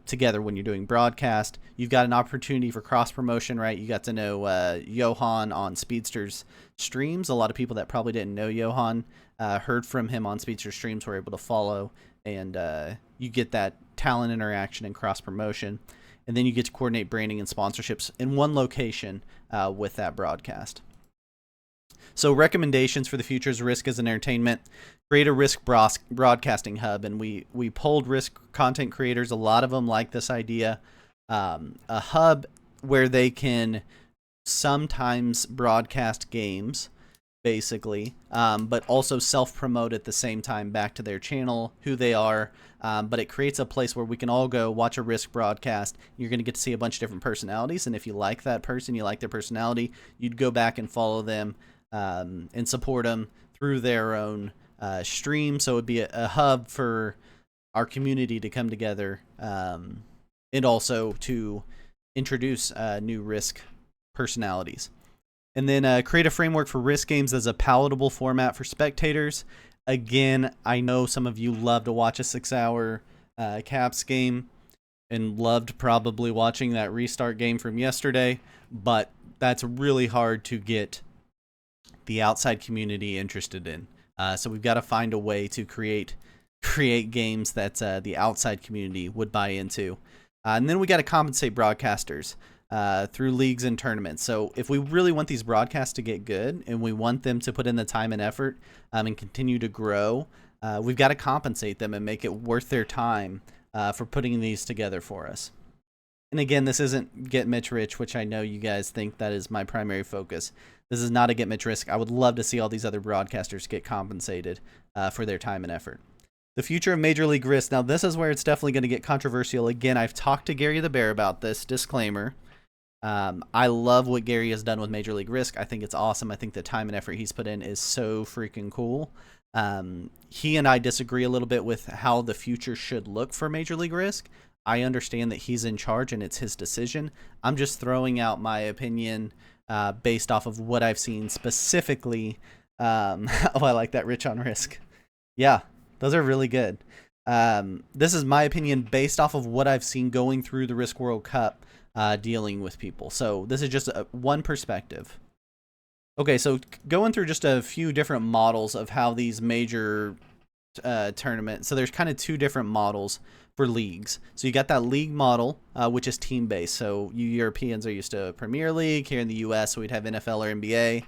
Speaker 1: Together when you're doing broadcast. You've got an opportunity for cross promotion, right? You got to know Johan on Speedster's streams. A lot of people that probably didn't know Johan heard from him on Speedster's streams, were able to follow, and you get that talent interaction and cross promotion. And then you get to coordinate branding and sponsorships in one location with that broadcast. So recommendations for the future's Risk as an entertainment: create a Risk broadcasting hub. And we polled Risk content creators. A lot of them like this idea. A hub where they can sometimes broadcast games, basically, but also self-promote at the same time back to their channel, who they are. But it creates a place where we can all go watch a Risk broadcast. You're going to get to see a bunch of different personalities. And if you like that person, you like their personality, you'd go back and follow them and support them through their own stream. So it would be a hub for our community to come together and also to introduce new Risk personalities. And then create a framework for Risk games as a palatable format for spectators. Again, I know some of you love to watch a 6-hour Caps game and loved probably watching that restart game from yesterday, but that's really hard to get the outside community interested in. So we've got to find a way to create create games that the outside community would buy into. And then we got to compensate broadcasters through leagues and tournaments. So if we really want these broadcasts to get good and we want them to put in the time and effort and continue to grow, we've got to compensate them and make it worth their time for putting these together for us. And again, this isn't get Mitch rich, which I know you guys think that is my primary focus. This is not a get Mitch risk. I would love to see all these other broadcasters get compensated for their time and effort. The future of Major League Risk. Now, this is where it's definitely going to get controversial. Again, I've talked to Gary the Bear about this. Disclaimer. I love what Gary has done with Major League Risk. I think it's awesome. I think the time and effort he's put in is so freaking cool. He and I disagree a little bit with how the future should look for Major League Risk. I understand that he's in charge and it's his decision. I'm just throwing out my opinion based off of what I've seen specifically. Oh, I like that, Rich on Risk. Yeah, those are really good. This is my opinion based off of what I've seen going through the Risk World Cup, dealing with people. So this is just one perspective. Okay, so going through just a few different models of how these major tournaments. So there's kind of two different models for leagues. So you got that league model, which is team-based. So you Europeans are used to Premier League. Here in the U.S., we'd have NFL or NBA.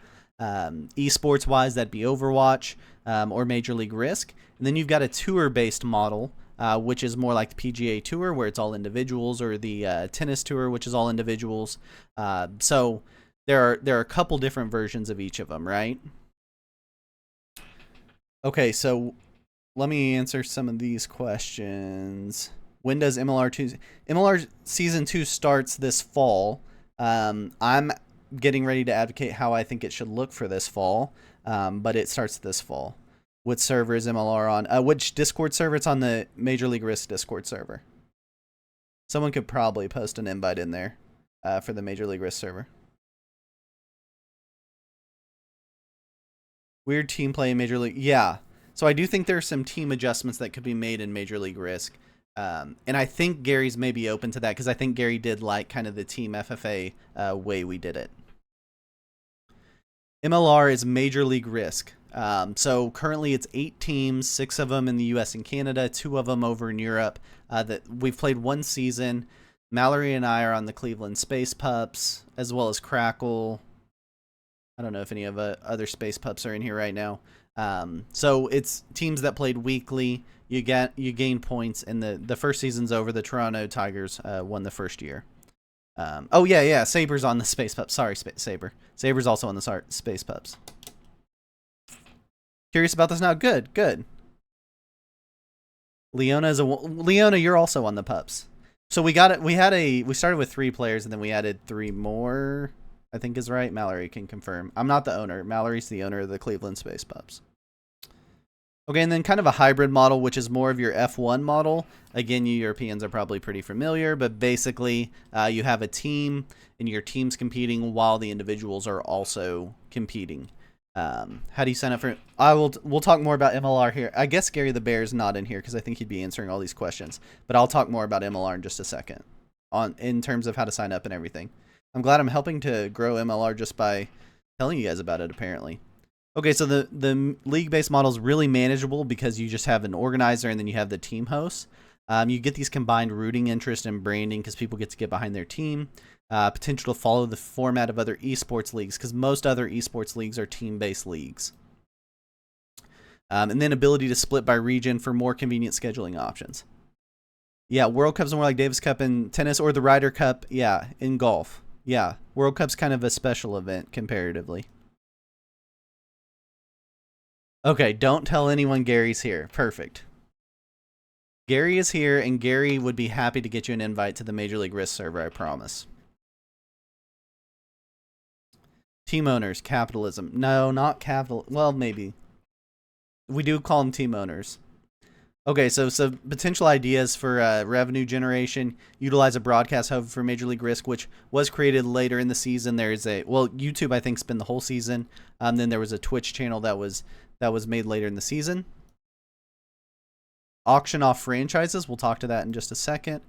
Speaker 1: Esports-wise, that'd be Overwatch or Major League Risk. And then you've got a tour-based model, which is more like the PGA Tour, where it's all individuals, or the tennis tour, which is all individuals. So there are a couple different versions of each of them, right? Okay, so let me answer some of these questions. When does MLR Season 2 starts this fall. I'm getting ready to advocate how I think it should look for this fall, but it starts this fall. What server is MLR on? Which Discord server? It's on the Major League Risk Discord server. Someone could probably post an invite in there for the Major League Risk server. Weird team play in Major League. Yeah. So I do think there are some team adjustments that could be made in Major League Risk. And I think Gary's maybe open to that because I think Gary did like kind of the team FFA way we did it. MLR is Major League Risk. So currently it's 8 teams, 6 of them in the US and Canada, 2 of them over in Europe. That we've played one season. Mallory and I are on the Cleveland Space Pups, as well as Crackle. I don't know if any of other Space Pups are in here right now. So it's teams that played weekly. You gain points, and the first season's over. The Toronto Tigers won the first year. Oh yeah, Saber's on the Space Pups. Sorry, Saber. Saber's also on the Space Pups. Curious about this now? Good. Leona, you're also on the Pups. So we got it. We started with 3 players, and then we added 3 more. I think is right. Mallory can confirm. I'm not the owner. Mallory's the owner of the Cleveland Space Pups. Okay, and then kind of a hybrid model, which is more of your F1 model. Again, you Europeans are probably pretty familiar, but basically you have a team, and your team's competing while the individuals are also competing. How do you sign up for it? We'll talk more about MLR here. I guess Gary the Bear's not in here because I think he'd be answering all these questions. But I'll talk more about MLR in just a second in terms of how to sign up and everything. I'm glad I'm helping to grow MLR just by telling you guys about it, apparently. Okay, so the league-based model is really manageable because you just have an organizer and then you have the team hosts. You get these combined rooting interest and branding because people get to get behind their team. Potential to follow the format of other esports leagues because most other esports leagues are team-based leagues. And then ability to split by region for more convenient scheduling options. Yeah, World Cup's more like Davis Cup in tennis or the Ryder Cup, yeah, in golf. Yeah, World Cup's kind of a special event comparatively. Okay, don't tell anyone Gary's here. Perfect. Gary is here, and Gary would be happy to get you an invite to the Major League Risk server, I promise. Team owners, capitalism. No, not capital. Well, maybe. We do call them team owners. Okay, so potential ideas for revenue generation. Utilize a broadcast hub for Major League Risk, which was created later in the season. There's YouTube, I think, has been the whole season. Then there was a Twitch channel that was made later in the season. Auction off franchises. We'll talk to that in just a second.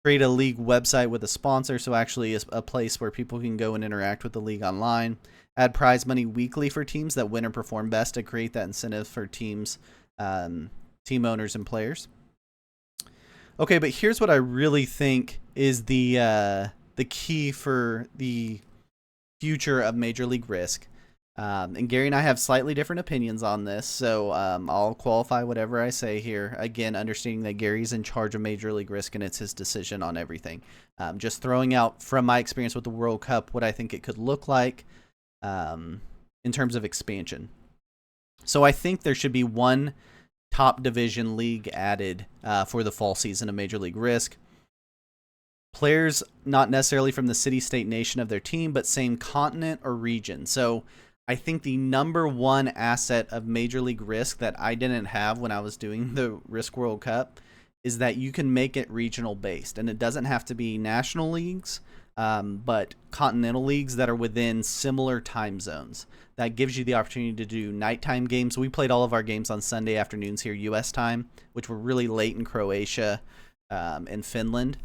Speaker 1: Create a league website with a sponsor, so actually a place where people can go and interact with the league online. Add prize money weekly for teams that win or perform best to create that incentive for teams team owners and players. Okay, but here's what I really think is the key for the future of Major League Risk. And Gary and I have slightly different opinions on this, so I'll qualify whatever I say here. Again, understanding that Gary's in charge of Major League Risk and it's his decision on everything. Just throwing out from my experience with the World Cup what I think it could look like in terms of expansion. So I think there should be one top division league added for the fall season of Major League Risk. Players not necessarily from the city, state, nation of their team, but same continent or region. So I think the number one asset of Major League Risk that I didn't have when I was doing the Risk World Cup is that you can make it regional based. And it doesn't have to be national leagues, but continental leagues that are within similar time zones. That gives you the opportunity to do nighttime games. We played all of our games on Sunday afternoons here, U.S. time, which were really late in Croatia and Finland.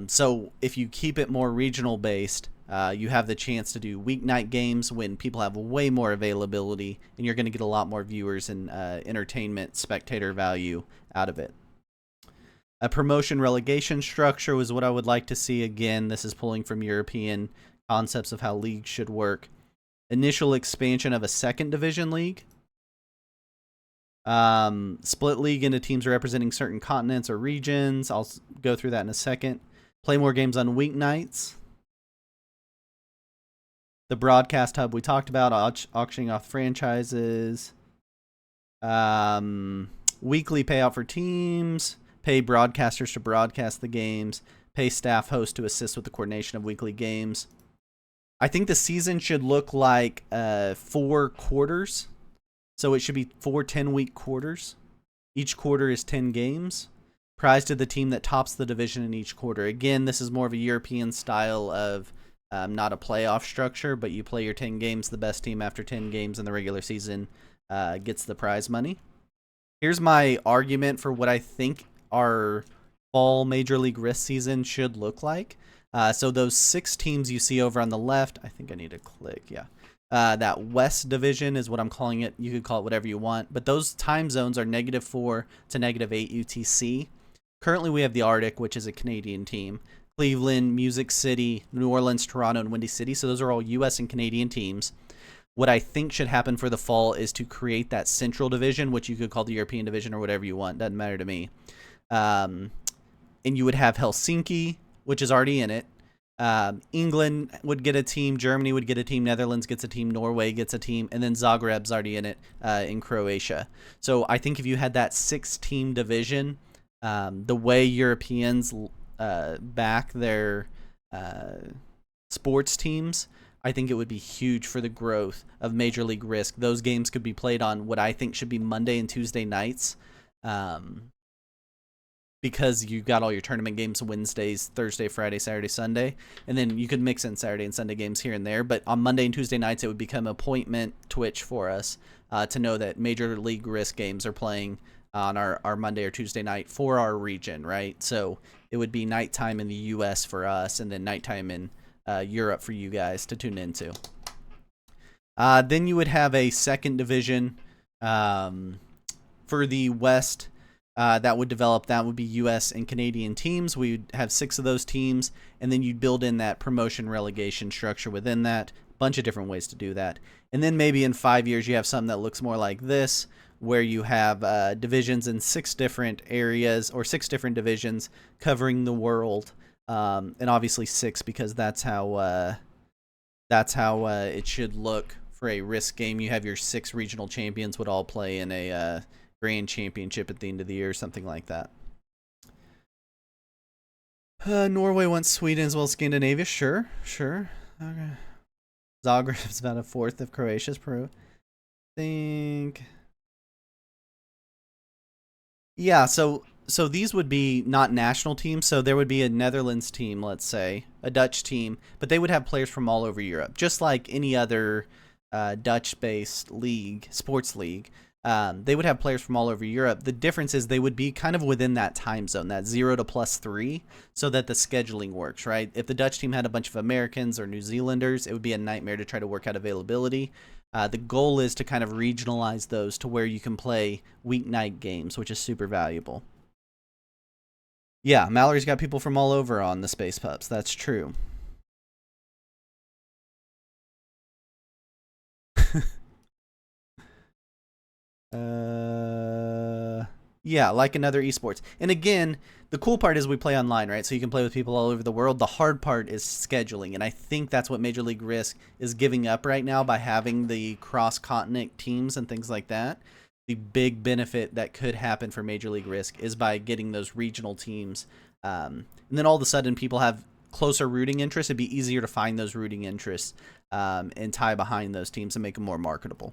Speaker 1: So if you keep it more regional based, you have the chance to do weeknight games when people have way more availability, and you're going to get a lot more viewers and entertainment, spectator value out of it. A promotion relegation structure was what I would like to see. Again, this is pulling from European concepts of how leagues should work. Initial expansion of a second division league. Split league into teams representing certain continents or regions. I'll go through that in a second. Play more games on weeknights. The broadcast hub we talked about, auctioning off franchises. Weekly payout for teams. Pay broadcasters to broadcast the games. Pay staff hosts to assist with the coordination of weekly games. I think the season should look like 4 quarters. So it should be 4 10-week quarters. Each quarter is 10 games. Prize to the team that tops the division in each quarter. Again, this is more of a European style of not a playoff structure, but you play your 10 games. The best team after 10 games in the regular season gets the prize money. Here's my argument for what I think our fall Major League Risk season should look like. So those 6 teams you see over on the left, I think I need to click, yeah. That West Division is what I'm calling it. You could call it whatever you want. But those time zones are -4 to -8 UTC. Currently, we have the Arctic, which is a Canadian team. Cleveland, Music City, New Orleans, Toronto, and Windy City. So those are all U.S. and Canadian teams. What I think should happen for the fall is to create that Central Division, which you could call the European Division or whatever you want. Doesn't matter to me. And you would have Helsinki, which is already in it. England would get a team, Germany would get a team, Netherlands gets a team, Norway gets a team, and then Zagreb's already in it in Croatia. So I think if you had that 6-team division, the way Europeans back their sports teams, I think it would be huge for the growth of Major League Risk. Those games could be played on what I think should be Monday and Tuesday nights. Because you got all your tournament games Wednesdays, Thursday, Friday, Saturday, Sunday, and then you could mix in Saturday and Sunday games here and there. But on Monday and Tuesday nights, it would become an appointment twitch for us to know that Major League Risk games are playing on our Monday or Tuesday night for our region, right? So it would be nighttime in the U.S. for us, and then nighttime in Europe for you guys to tune into. Then you would have a second division for the West. That would develop. That would be U.S. and Canadian teams. We'd have 6 of those teams, and then you'd build in that promotion relegation structure within that. Bunch of different ways to do that. And then maybe in 5 years you have something that looks more like this, where you have divisions in 6 different areas or 6 different divisions covering the world, and obviously 6 because that's how it should look for a Risk game. You have your 6 regional champions would all play in a Grand Championship at the end of the year or something like that. Norway wants Sweden as well as Scandinavia. Sure. Okay. Zagreb is about 1/4 of Croatia's pro. Think. Yeah, so these would be not national teams. So there would be a Netherlands team, let's say, a Dutch team, but they would have players from all over Europe, just like any other Dutch-based league, sports league. They would have players from all over Europe. The difference is they would be kind of within that time zone, that 0 to +3, so that the scheduling works, right? If the Dutch team had a bunch of Americans or New Zealanders, it would be a nightmare to try to work out availability. The goal is to kind of regionalize those to where you can play weeknight games, which is super valuable. Yeah, Mallory's got people from all over on the Space Pups. That's true. Yeah, like another esports. And again, the cool part is we play online, right? So you can play with people all over the world. The hard part is scheduling, and I think that's what Major League Risk is giving up right now by having the cross-continent teams and things like that. The big benefit that could happen for Major League Risk is by getting those regional teams. And then all of a sudden people have closer rooting interests. It'd be easier to find those rooting interests and tie behind those teams and make them more marketable.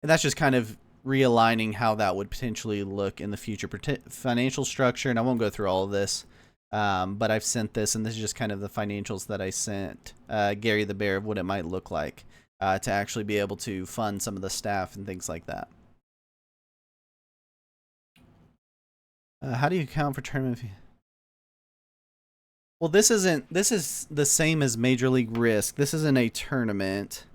Speaker 1: And that's just kind of realigning how that would potentially look in the future. Financial structure, and I won't go through all of this, but I've sent this, and this is just kind of the financials that I sent Gary the Bear of what it might look like to actually be able to fund some of the staff and things like that. How do you account for tournament fee? Well, this is the same as Major League Risk. This isn't a tournament.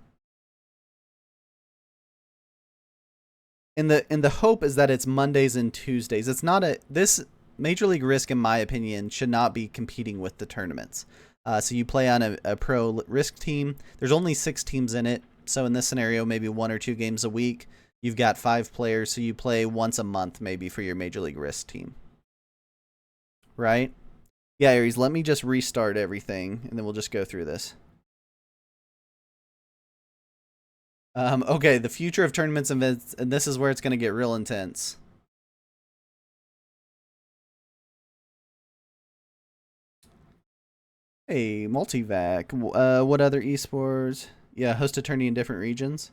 Speaker 1: And the hope is that it's Mondays and Tuesdays. It's not this Major League Risk, in my opinion, should not be competing with the tournaments. So you play on a pro risk team. There's only 6 teams in it. So in this scenario, maybe 1 or 2 games a week. You've got 5 players, so you play once a month maybe for your Major League Risk team. Right? Yeah, Aries, let me just restart everything, and then we'll just go through this. Okay, the future of tournaments and events, and this is where it's going to get real intense. Hey, Multivac. What other esports? Yeah, host a tourney in different regions.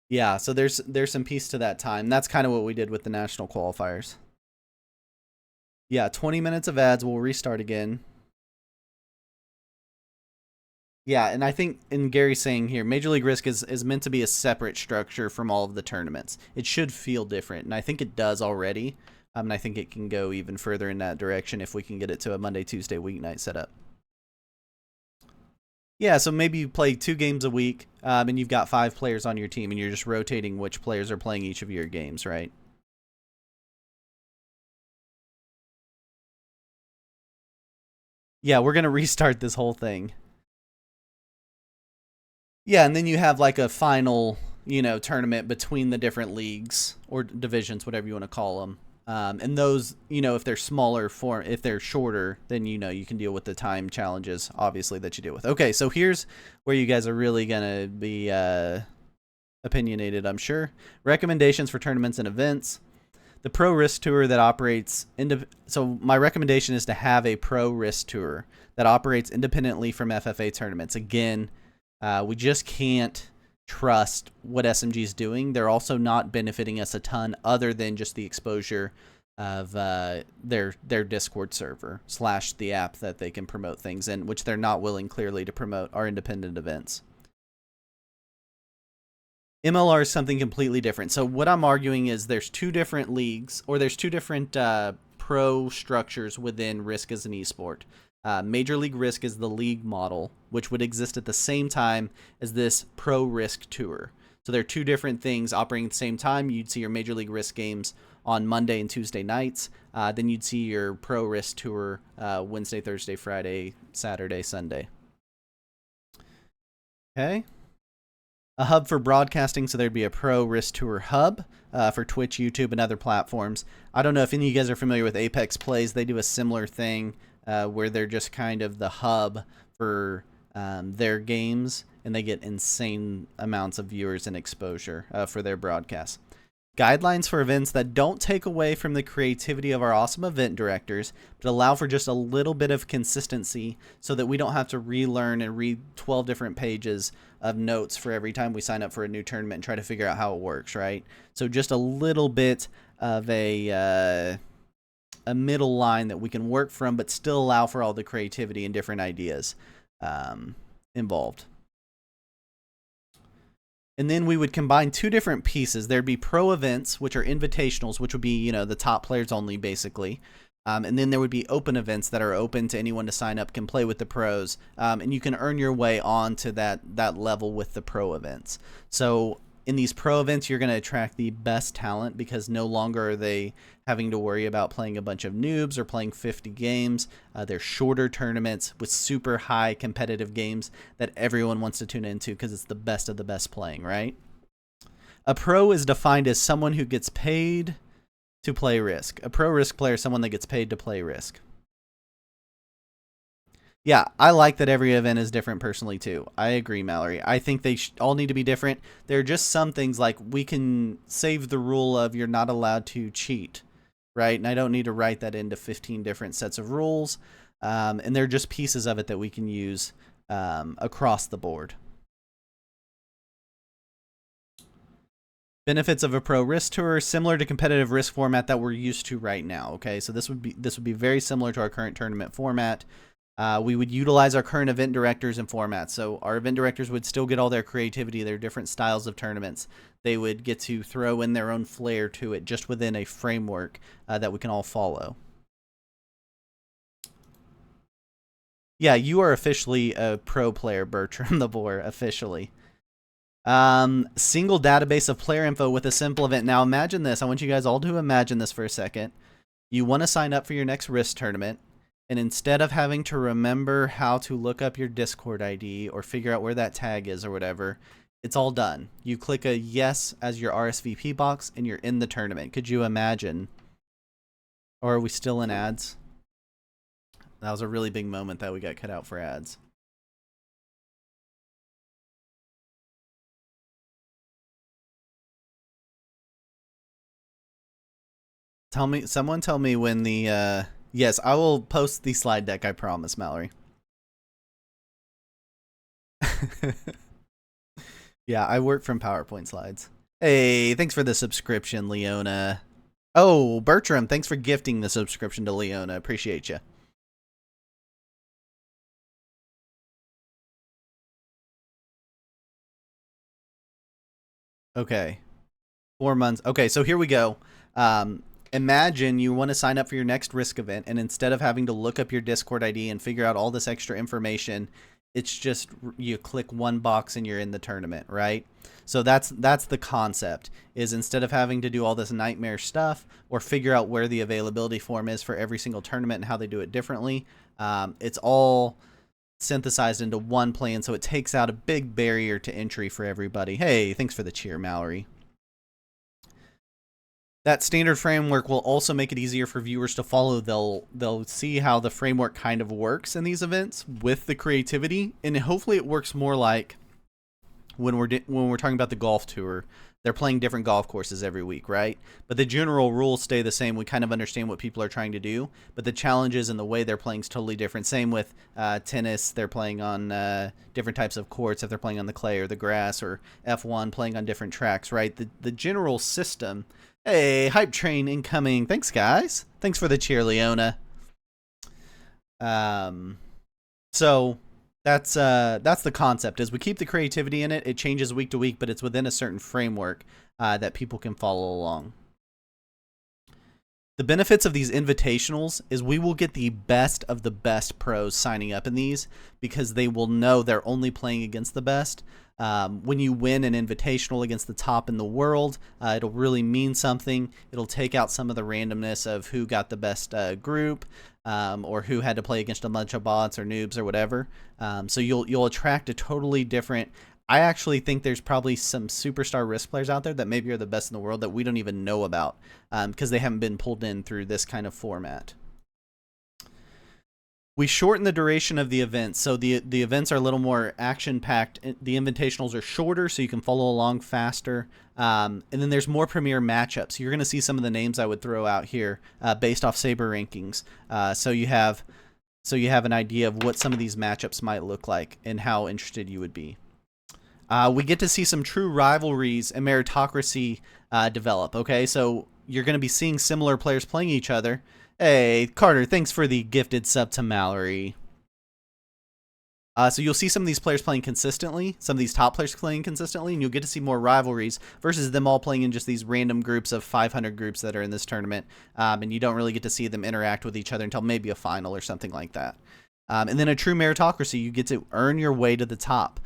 Speaker 1: Yeah, so there's some piece to that time. That's kind of what we did with the national qualifiers. Yeah, 20 minutes of ads. We'll restart again. Yeah, and I think in Gary's saying here, Major League Risk is meant to be a separate structure from all of the tournaments. It should feel different, and I think it does already. And I think it can go even further in that direction if we can get it to a Monday, Tuesday, weeknight setup. Yeah, so maybe you play 2 games a week, and you've got 5 players on your team, and you're just rotating which players are playing each of your games, right? Yeah, we're going to restart this whole thing. Yeah, and then you have like a final, tournament between the different leagues or divisions, whatever you want to call them. And those, if they're smaller if they're shorter, then you can deal with the time challenges, obviously, that you deal with. Okay, so here's where you guys are really gonna be opinionated, I'm sure. Recommendations for tournaments and events. The Pro Risk Tour that operates so my recommendation is to have a Pro Risk Tour that operates independently from FFA tournaments. Again, we just can't trust what SMG is doing. They're also not benefiting us a ton other than just the exposure of their Discord server / the app that they can promote things in, which they're not willing clearly to promote our independent events. MLR is something completely different. So what I'm arguing is there's 2 different leagues, or there's 2 different pro structures within Risk as an esport. Major League Risk is the league model, which would exist at the same time as this Pro Risk Tour. So they're 2 different things operating at the same time. You'd see your Major League Risk games on Monday and Tuesday nights. Then you'd see your Pro Risk Tour Wednesday, Thursday, Friday, Saturday, Sunday. Okay. A hub for broadcasting, so there'd be a Pro Risk Tour hub for Twitch, YouTube, and other platforms. I don't know if any of you guys are familiar with Apex Plays. They do a similar thing where they're just kind of the hub for their games, and they get insane amounts of viewers and exposure for their broadcasts. Guidelines for events that don't take away from the creativity of our awesome event directors, but allow for just a little bit of consistency so that we don't have to relearn and read 12 different pages of notes for every time we sign up for a new tournament and try to figure out how it works, right? So just a little bit of a middle line that we can work from, but still allow for all the creativity and different ideas involved. And then we would combine 2 different pieces. There'd be pro events, which are invitationals, which would be, the top players only, basically. And then there would be open events that are open to anyone to sign up, can play with the pros, and you can earn your way on to that level with the pro events. So in these pro events, you're going to attract the best talent because no longer are they having to worry about playing a bunch of noobs or playing 50 games. They're shorter tournaments with super high competitive games that everyone wants to tune into because it's the best of the best playing, right? A pro is defined as someone who gets paid to play Risk. A pro Risk player is someone that gets paid to play Risk. Yeah, I like that every event is different personally too. I agree, Mallory. I think they all need to be different. There are just some things like we can save the rule of you're not allowed to cheat, right? And I don't need to write that into 15 different sets of rules. And they're just pieces of it that we can use across the board. Benefits of a pro Risk tour, similar to competitive Risk format that we're used to right now. Okay, so this would be very similar to our current tournament format. We would utilize our current event directors and formats. So our event directors would still get all their creativity, their different styles of tournaments. They would get to throw in their own flair to it, just within a framework that we can all follow. Yeah, you are officially a pro player, Bertram the Boar, officially. Single database of player info with a simple event. Now imagine this. I want you guys all to imagine this for a second. You want to sign up for your next Risk tournament, and instead of having to remember how to look up your Discord ID or figure out where that tag is or whatever, it's all done. You click a yes as your RSVP box, and you're in the tournament. Could you imagine? Or are we still in ads? That was a really big moment that we got cut out for ads. Someone tell me when the, yes, I will post the slide deck, I promise, Mallory. Yeah, I work from PowerPoint slides. Hey, thanks for the subscription, Leona. Oh, Bertram, thanks for gifting the subscription to Leona. Appreciate you. Okay. 4 months. Okay, so here we go. Imagine you want to sign up for your next Risk event, and instead of having to look up your Discord ID and figure out all this extra information, it's just you click one box and you're in the tournament, right? So that's the concept, is instead of having to do all this nightmare stuff or figure out where the availability form is for every single tournament and how they do it differently, it's all synthesized into one plan, so it takes out a big barrier to entry for everybody. Hey, thanks for the cheer, Mallory. That standard framework will also make it easier for viewers to follow. They'll see how the framework kind of works in these events with the creativity, and hopefully it works more like when we're talking about the golf tour. They're playing different golf courses every week, right? But the general rules stay the same. We kind of understand what people are trying to do, but the challenges and the way they're playing is totally different. Same with tennis. They're playing on different types of courts if they're playing on the clay or the grass, or F1 playing on different tracks, right? The general system. Hey, hype train incoming. Thanks, guys. Thanks for the cheer, Leona. So that's the concept, is we keep the creativity in it. It changes week to week, but it's within a certain framework that people can follow along. The benefits of these invitationals is we will get the best of the best pros signing up in these, because they will know they're only playing against the best. When you win an invitational against the top in the world, it'll really mean something. It'll take out some of the randomness of who got the best group, or who had to play against a bunch of bots or noobs or whatever. So you'll attract a totally different. I actually think there's probably some superstar Risk players out there that maybe are the best in the world that we don't even know about, because they haven't been pulled in through this kind of format. We shorten the duration of the events, so the events are a little more action-packed. The invitationals are shorter, so you can follow along faster. And then there's more premier matchups. You're going to see some of the names I would throw out here based off Saber rankings. So you have an idea of what some of these matchups might look like and how interested you would be. We get to see some true rivalries and meritocracy develop. Okay, so you're going to be seeing similar players playing each other. Hey, Carter, thanks for the gifted sub to Mallory. So you'll see some of these players playing consistently, some of these top players playing consistently, and you'll get to see more rivalries versus them all playing in just these random groups of 500 groups that are in this tournament, and you don't really get to see them interact with each other until maybe a final or something like that. And then a true meritocracy, you get to earn your way to the top.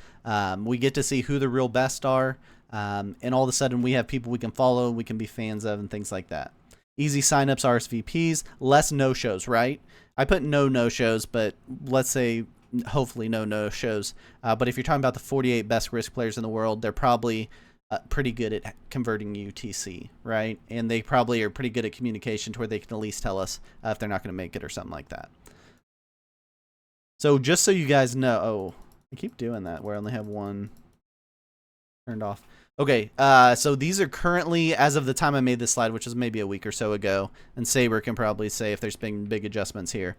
Speaker 1: We get to see who the real best are, and all of a sudden we have people we can follow, we can be fans of, and things like that. Easy signups, RSVPs, less no-shows, right? I put no-shows, but let's say hopefully no-shows. But if you're talking about the 48 best Risk players in the world, they're probably pretty good at converting UTC, right? And they probably are pretty good at communication to where they can at least tell us if they're not going to make it or something like that. So just so you guys know, oh, I keep doing that where I only have one turned off. Okay, so these are currently, as of the time I made this slide, which was maybe a week or so ago, and Saber can probably say if there's been big adjustments here.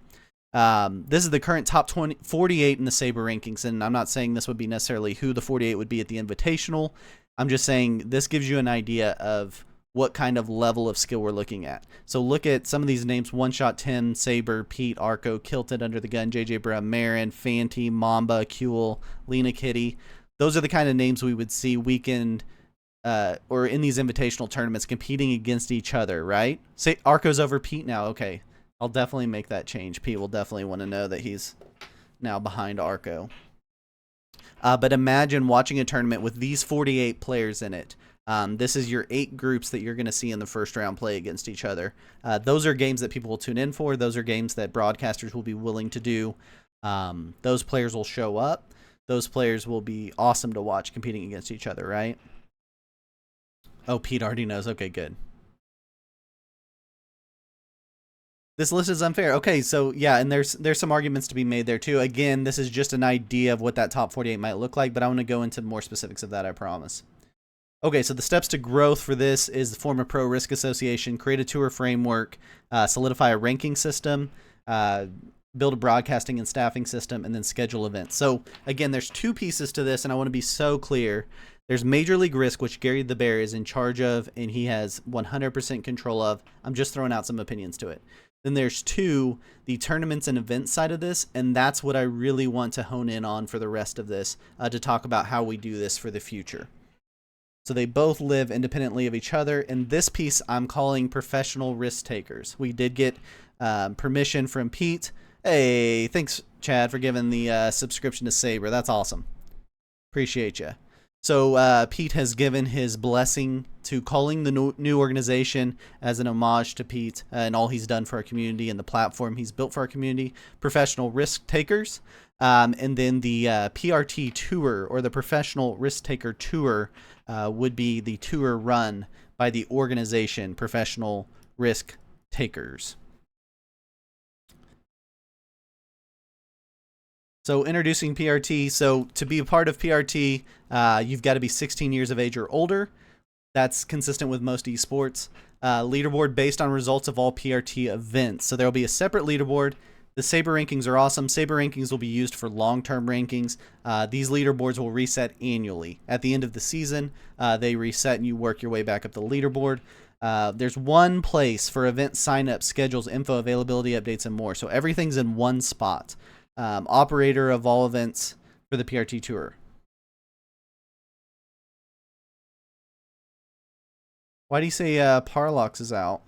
Speaker 1: This is the current top 48 in the Saber rankings, and I'm not saying this would be necessarily who the 48 would be at the Invitational. I'm just saying this gives you an idea of what kind of level of skill we're looking at. So look at some of these names: One Shot Tim, Saber, Pete, Arco, Kilted, Under the Gun, JJ Brown, Marin, Fanti, Mamba, Kuel, Lena Kitty. Those are the kind of names we would see weekend or in these invitational tournaments competing against each other, right? Say Arco's over Pete now. Okay, I'll definitely make that change. Pete will definitely want to know that he's now behind Arco. But imagine watching a tournament with these 48 players in it. This is your 8 groups that you're going to see in the first round play against each other. Those are games that people will tune in for. Those are games that broadcasters will be willing to do. Those players will show up. Those players will be awesome to watch competing against each other, right? Oh, Pete already knows. Okay, good. This list is unfair. Okay, so yeah, and there's some arguments to be made there too. Again, this is just an idea of what that top 48 might look like, but I want to go into more specifics of that, I promise. Okay, so the steps to growth for this is form a pro risk association, create a tour framework, solidify a ranking system, build a broadcasting and staffing system, and then schedule events. So again, there's 2 pieces to this, and I want to be so clear. There's Major League Risk, which Gary the Bear is in charge of, and he has 100% control of. I'm just throwing out some opinions to it. Then there's 2, the tournaments and events side of this, and that's what I really want to hone in on for the rest of this, to talk about how we do this for the future. So they both live independently of each other, and this piece I'm calling professional risk takers. We did get permission from Pete. Hey, thanks, Chad, for giving the subscription to Saber. That's awesome. Appreciate you. So Pete has given his blessing to calling the new organization as an homage to Pete and all he's done for our community and the platform he's built for our community, Professional Risk Takers. And then the PRT Tour, or the Professional Risk Taker Tour, would be the tour run by the organization Professional Risk Takers. So introducing PRT. So to be a part of PRT, you've got to be 16 years of age or older. That's consistent with most esports. Leaderboard based on results of all PRT events. So there will be a separate leaderboard. The Saber rankings are awesome. Saber rankings will be used for long-term rankings. These leaderboards will reset annually. At the end of the season, they reset and you work your way back up the leaderboard. There's one place for event signups, schedules, info, availability, updates, and more. So everything's in one spot. Operator of all events for the PRT Tour. Why do you say Parlox is out?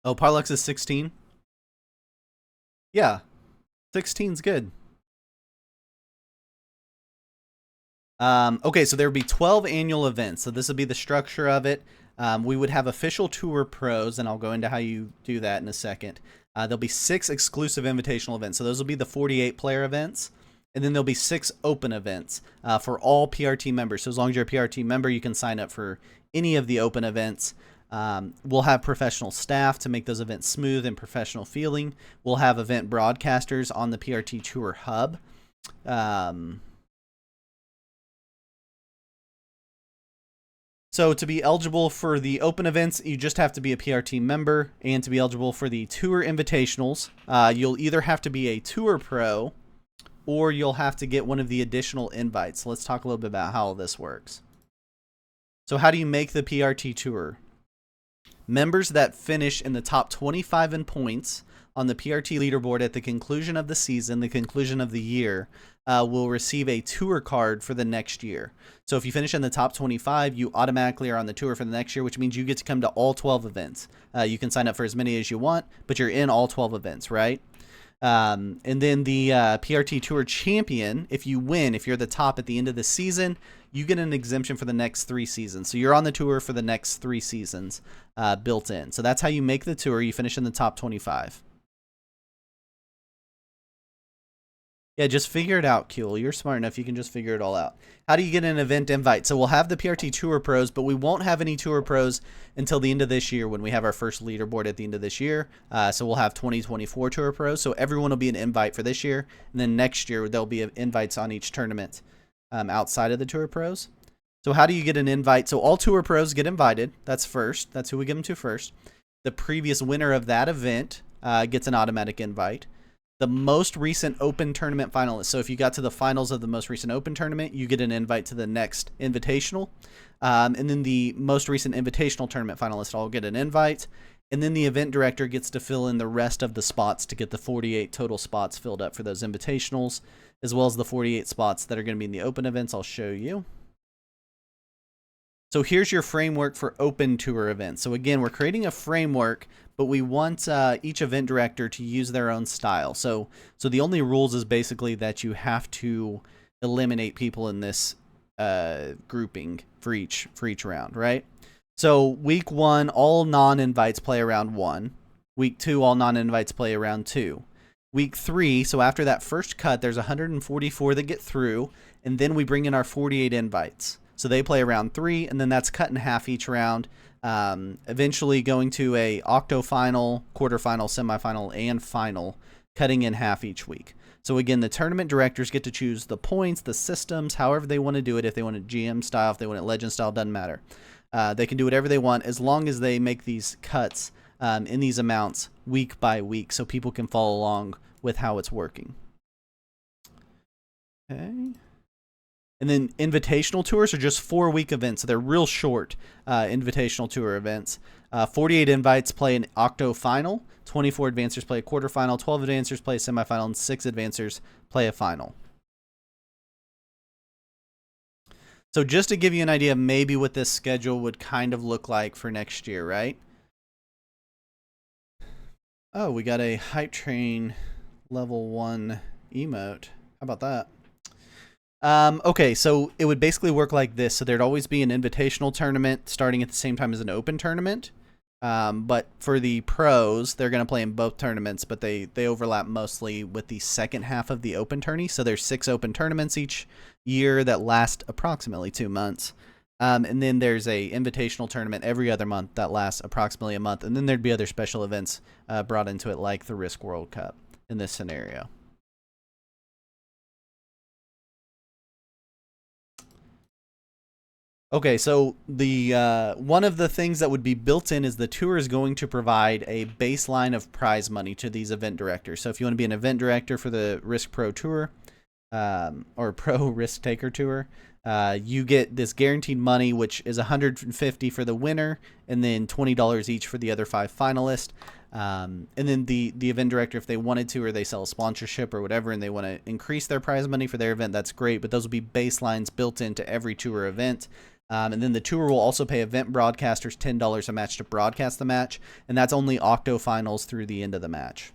Speaker 1: Oh, Parlox is 16? Yeah, 16's good. Okay, so there would be 12 annual events. So this would be the structure of it. We would have official tour pros, and I'll go into how you do that in a second. There'll be 6 exclusive invitational events. So those will be the 48 player events. And then there'll be 6 open events for all PRT members. So as long as you're a PRT member, you can sign up for any of the open events. We'll have professional staff to make those events smooth and professional feeling. We'll have event broadcasters on the PRT Tour Hub. So to be eligible for the open events, you just have to be a PRT member, and to be eligible for the tour invitationals, you'll either have to be a tour pro or you'll have to get one of the additional invites. So let's talk a little bit about how this works. So how do you make the PRT tour? Members that finish in the top 25 in points on the PRT leaderboard at the conclusion of the season, the conclusion of the year, will receive a tour card for the next year. So if you finish in the top 25, you automatically are on the tour for the next year, which means you get to come to all 12 events. You can sign up for as many as you want, but you're in all 12 events, right? And then the PRT Tour Champion, if you win, if you're the top at the end of the season, you get an exemption for the next 3 seasons. So you're on the tour for the next 3 seasons built in. So that's how you make the tour. You finish in the top 25. Yeah, just figure it out, Kuehl. You're smart enough. You can just figure it all out. How do you get an event invite? So we'll have the PRT Tour Pros, but we won't have any Tour Pros until the end of this year when we have our first leaderboard at the end of this year. So we'll have 2024 Tour Pros. So everyone will be an invite for this year. And then next year, there'll be invites on each tournament outside of the Tour Pros. So how do you get an invite? So all Tour Pros get invited. That's first. That's who we give them to first. The previous winner of that event gets an automatic invite. The most recent Open Tournament finalist. So if you got to the finals of the most recent Open Tournament, you get an invite to the next Invitational. And then the most recent Invitational Tournament finalist all get an invite. And then the event director gets to fill in the rest of the spots to get the 48 total spots filled up for those Invitationals, as well as the 48 spots that are going to be in the Open events. I'll show you. So here's your framework for Open Tour events. So again, we're creating a framework, but we want each event director to use their own style. So the only rules is basically that you have to eliminate people in this grouping for each round, right? So week 1, all non-invites play around 1. Week 2, all non-invites play around 2. Week 3, so after that first cut, there's 144 that get through, and then we bring in our 48 invites. So they play around 3, and then that's cut in half each round, eventually going to a octo final, quarterfinal, semifinal, and final, cutting in half each week. So again, the tournament directors get to choose the points, the systems, however they want to do it. If they want it GM style, if they want it legend style, doesn't matter. They can do whatever they want as long as they make these cuts in these amounts week by week so people can follow along with how it's working. Okay. And then invitational tours are just 4-week events. So they're real short invitational tour events. 48 invites play an octo final. 24 advancers play a quarterfinal. 12 advancers play a semifinal. And 6 advancers play a final. So just to give you an idea of maybe what this schedule would kind of look like for next year, right? Oh, we got a Hype Train level 1 emote. How about that? Okay, so it would basically work like this. So there'd always be an invitational tournament starting at the same time as an open tournament. But for the pros, they're going to play in both tournaments, but they overlap mostly with the second half of the open tourney. So there's 6 open tournaments each year that last approximately 2 months. And then there's a invitational tournament every other month that lasts approximately a month. And then there'd be other special events brought into it, like the Risk World Cup in this scenario. Okay, so the one of the things that would be built in is the tour is going to provide a baseline of prize money to these event directors. So if you want to be an event director for the Risk Pro Tour or Pro Risk Taker Tour, you get this guaranteed money, which is $150 for the winner, and then $20 each for the other 5 finalists. And then the event director, if they wanted to, or they sell a sponsorship or whatever, and they want to increase their prize money for their event, that's great. But those will be baselines built into every tour event. And then the tour will also pay event broadcasters $10 a match to broadcast the match, and that's only octo finals through the end of the match.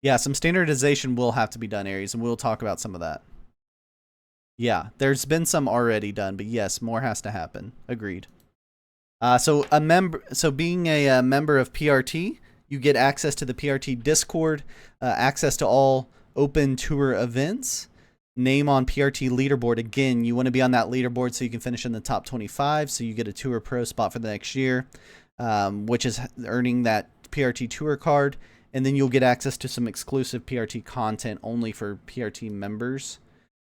Speaker 1: Yeah, some standardization will have to be done, Aries, and we'll talk about some of that. Yeah, there's been some already done, but yes, more has to happen. Agreed. So being a member of PRT, you get access to the PRT Discord, access to all open tour events. Name on PRT leaderboard. Again, you want to be on that leaderboard so you can finish in the top 25, so you get a Tour Pro spot for the next year, which is earning that PRT Tour card, and then you'll get access to some exclusive PRT content only for PRT members.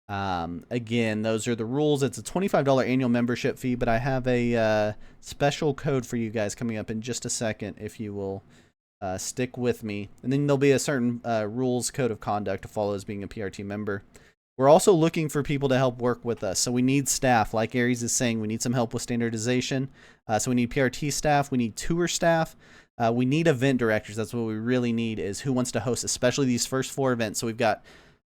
Speaker 1: Again, those are the rules. It's a $25 annual membership fee, but I have a special code for you guys coming up in just a second if you will stick with me. And then there'll be a certain rules code of conduct to follow as being a PRT member. We're also looking for people to help work with us. So we need staff, like Aries is saying. We need some help with standardization. So we need PRT staff. We need tour staff. We need event directors. That's what we really need, is who wants to host, especially these first 4 events. So we've got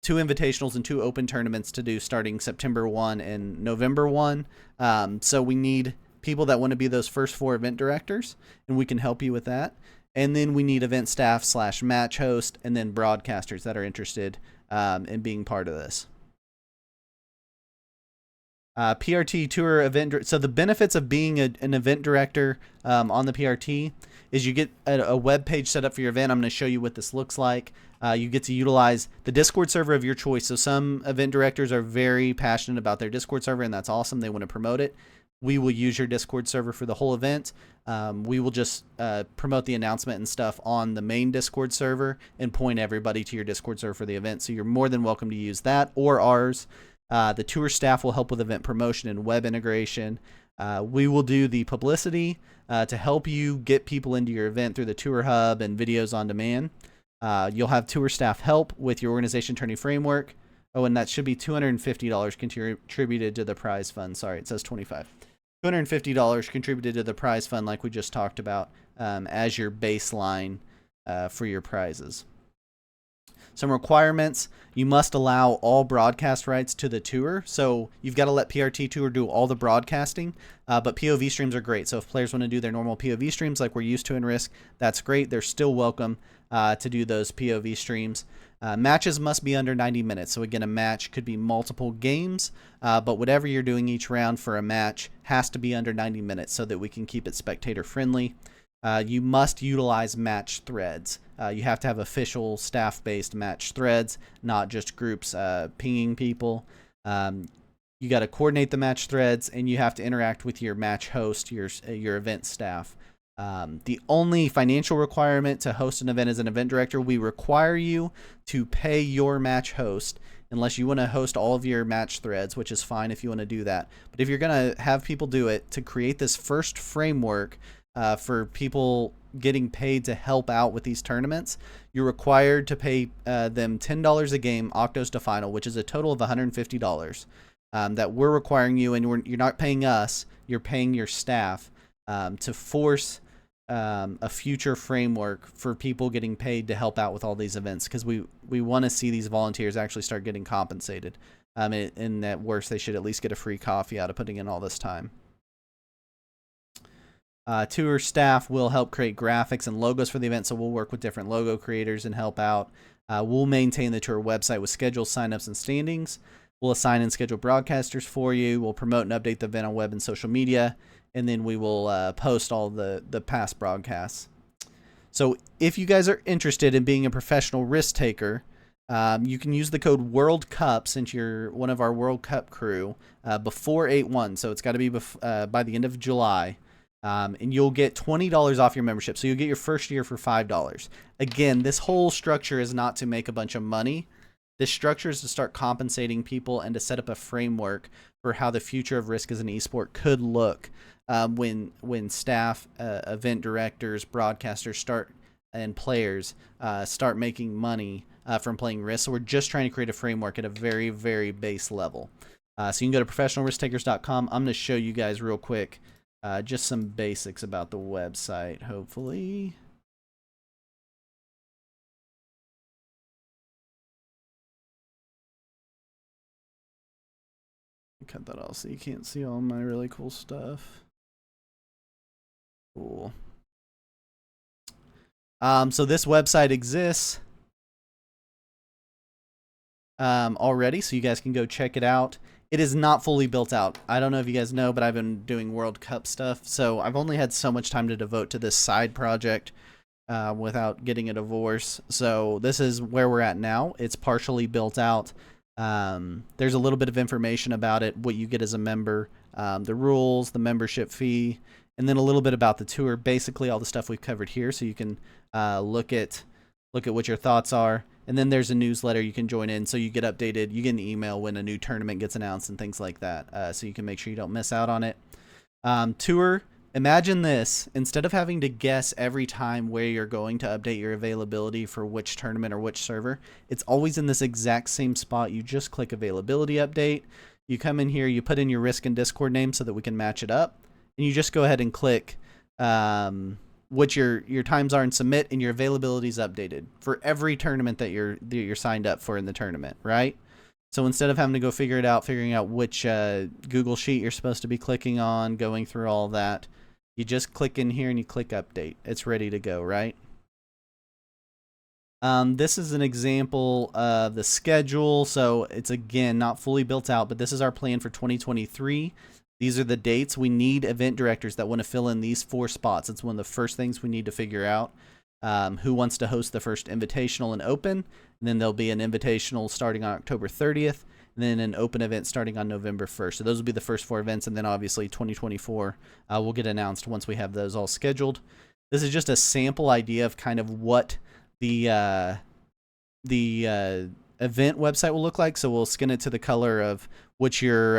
Speaker 1: 2 invitationals and 2 open tournaments to do starting September 1 and November 1. So we need people that want to be those first 4 event directors, and we can help you with that. And then we need event staff / match host, and then broadcasters that are interested in being part of this. PRT tour event. So the benefits of being an event director on the PRT is you get a web page set up for your event. I'm going to show you what this looks like. You get to utilize the Discord server of your choice. So some event directors are very passionate about their Discord server, and that's awesome. They want to promote it. We will use your Discord server for the whole event. We will just promote the announcement and stuff on the main Discord server and point everybody to your Discord server for the event. So you're more than welcome to use that or ours. The tour staff will help with event promotion and web integration. We will do the publicity to help you get people into your event through the tour hub and videos on demand. You'll have tour staff help with your organization attorney framework. Oh, and that should be $250 contributed to the prize fund. Sorry, it says $25. $250 contributed to the prize fund, like we just talked about, as your baseline for your prizes. Some requirements: you must allow all broadcast rights to the tour. So you've got to let PRT Tour do all the broadcasting, but POV streams are great. So if players want to do their normal POV streams like we're used to in Risk, that's great. They're still welcome to do those POV streams. Matches must be under 90 minutes. So again, a match could be multiple games, but whatever you're doing each round for a match has to be under 90 minutes so that we can keep it spectator friendly. You must utilize match threads. You have to have official staff-based match threads, not just groups pinging people. You got to coordinate the match threads, and you have to interact with your match host, your event staff. The only financial requirement to host an event as an event director, we require you to pay your match host, unless you want to host all of your match threads, which is fine if you want to do that. But if you're going to have people do it, to create this first framework for people getting paid to help out with these tournaments, you're required to pay them $10 a game, Octos to Final, which is a total of $150 that we're requiring you, and you're not paying us, you're paying your staff to force a future framework for people getting paid to help out with all these events, because we want to see these volunteers actually start getting compensated. And at worst, they should at least get a free coffee out of putting in all this time. Tour staff will help create graphics and logos for the event, so we'll work with different logo creators and help out. We'll maintain the tour website with schedules, signups, and standings. We'll assign and schedule broadcasters for you. We'll promote and update the event on web and social media, and then we will post all the past broadcasts. So if you guys are interested in being a professional risk taker, you can use the code World Cup, since you're one of our World Cup crew, before 8/1. So it's got to be by the end of July. And you'll get $20 off your membership. So you'll get your first year for $5. Again, this whole structure is not to make a bunch of money. This structure is to start compensating people and to set up a framework for how the future of Risk as an esport could look when staff, event directors, broadcasters and players start making money from playing Risk. So we're just trying to create a framework at a very, very base level. So you can go to professionalrisktakers.com. I'm going to show you guys real quick just some basics about the website, hopefully. Cut that off so you can't see all my really cool stuff. Cool. So this website exists already, so you guys can go check it out. It is not fully built out. I don't know if you guys know, but I've been doing World Cup stuff, so I've only had so much time to devote to this side project without getting a divorce. So this is where we're at now. It's partially built out. There's a little bit of information about it, what you get as a member, the rules, the membership fee, and then a little bit about the tour. Basically all the stuff we've covered here, so you can look at what your thoughts are. And then there's a newsletter you can join in, so you get updated. You get an email when a new tournament gets announced and things like that, so you can make sure you don't miss out on it. Tour Imagine this, instead of having to guess every time where you're going to update your availability for which tournament or which server, it's always in this exact same spot. You just click availability update. You come in here, you put in your risk and Discord name so that we can match it up. And you just go ahead and click what your times are and submit, and your availability is updated for every tournament that you're signed up for in the tournament, right? So instead of having to go figuring out which Google Sheet you're supposed to be clicking on, going through all that, you just click in here and you click update. It's ready to go, right? This is an example of the schedule. So it's, again, not fully built out, but this is our plan for 2023. These are the dates. We need event directors that want to fill in these 4 spots. It's one of the first things we need to figure out. Who wants to host the first invitational and open. And then there'll be an invitational starting on October 30th, and then an open event starting on November 1st. So those will be the first 4 events, and then obviously 2024 will get announced once we have those all scheduled. This is just a sample idea of kind of what the event website will look like. So we'll skin it to the color of what your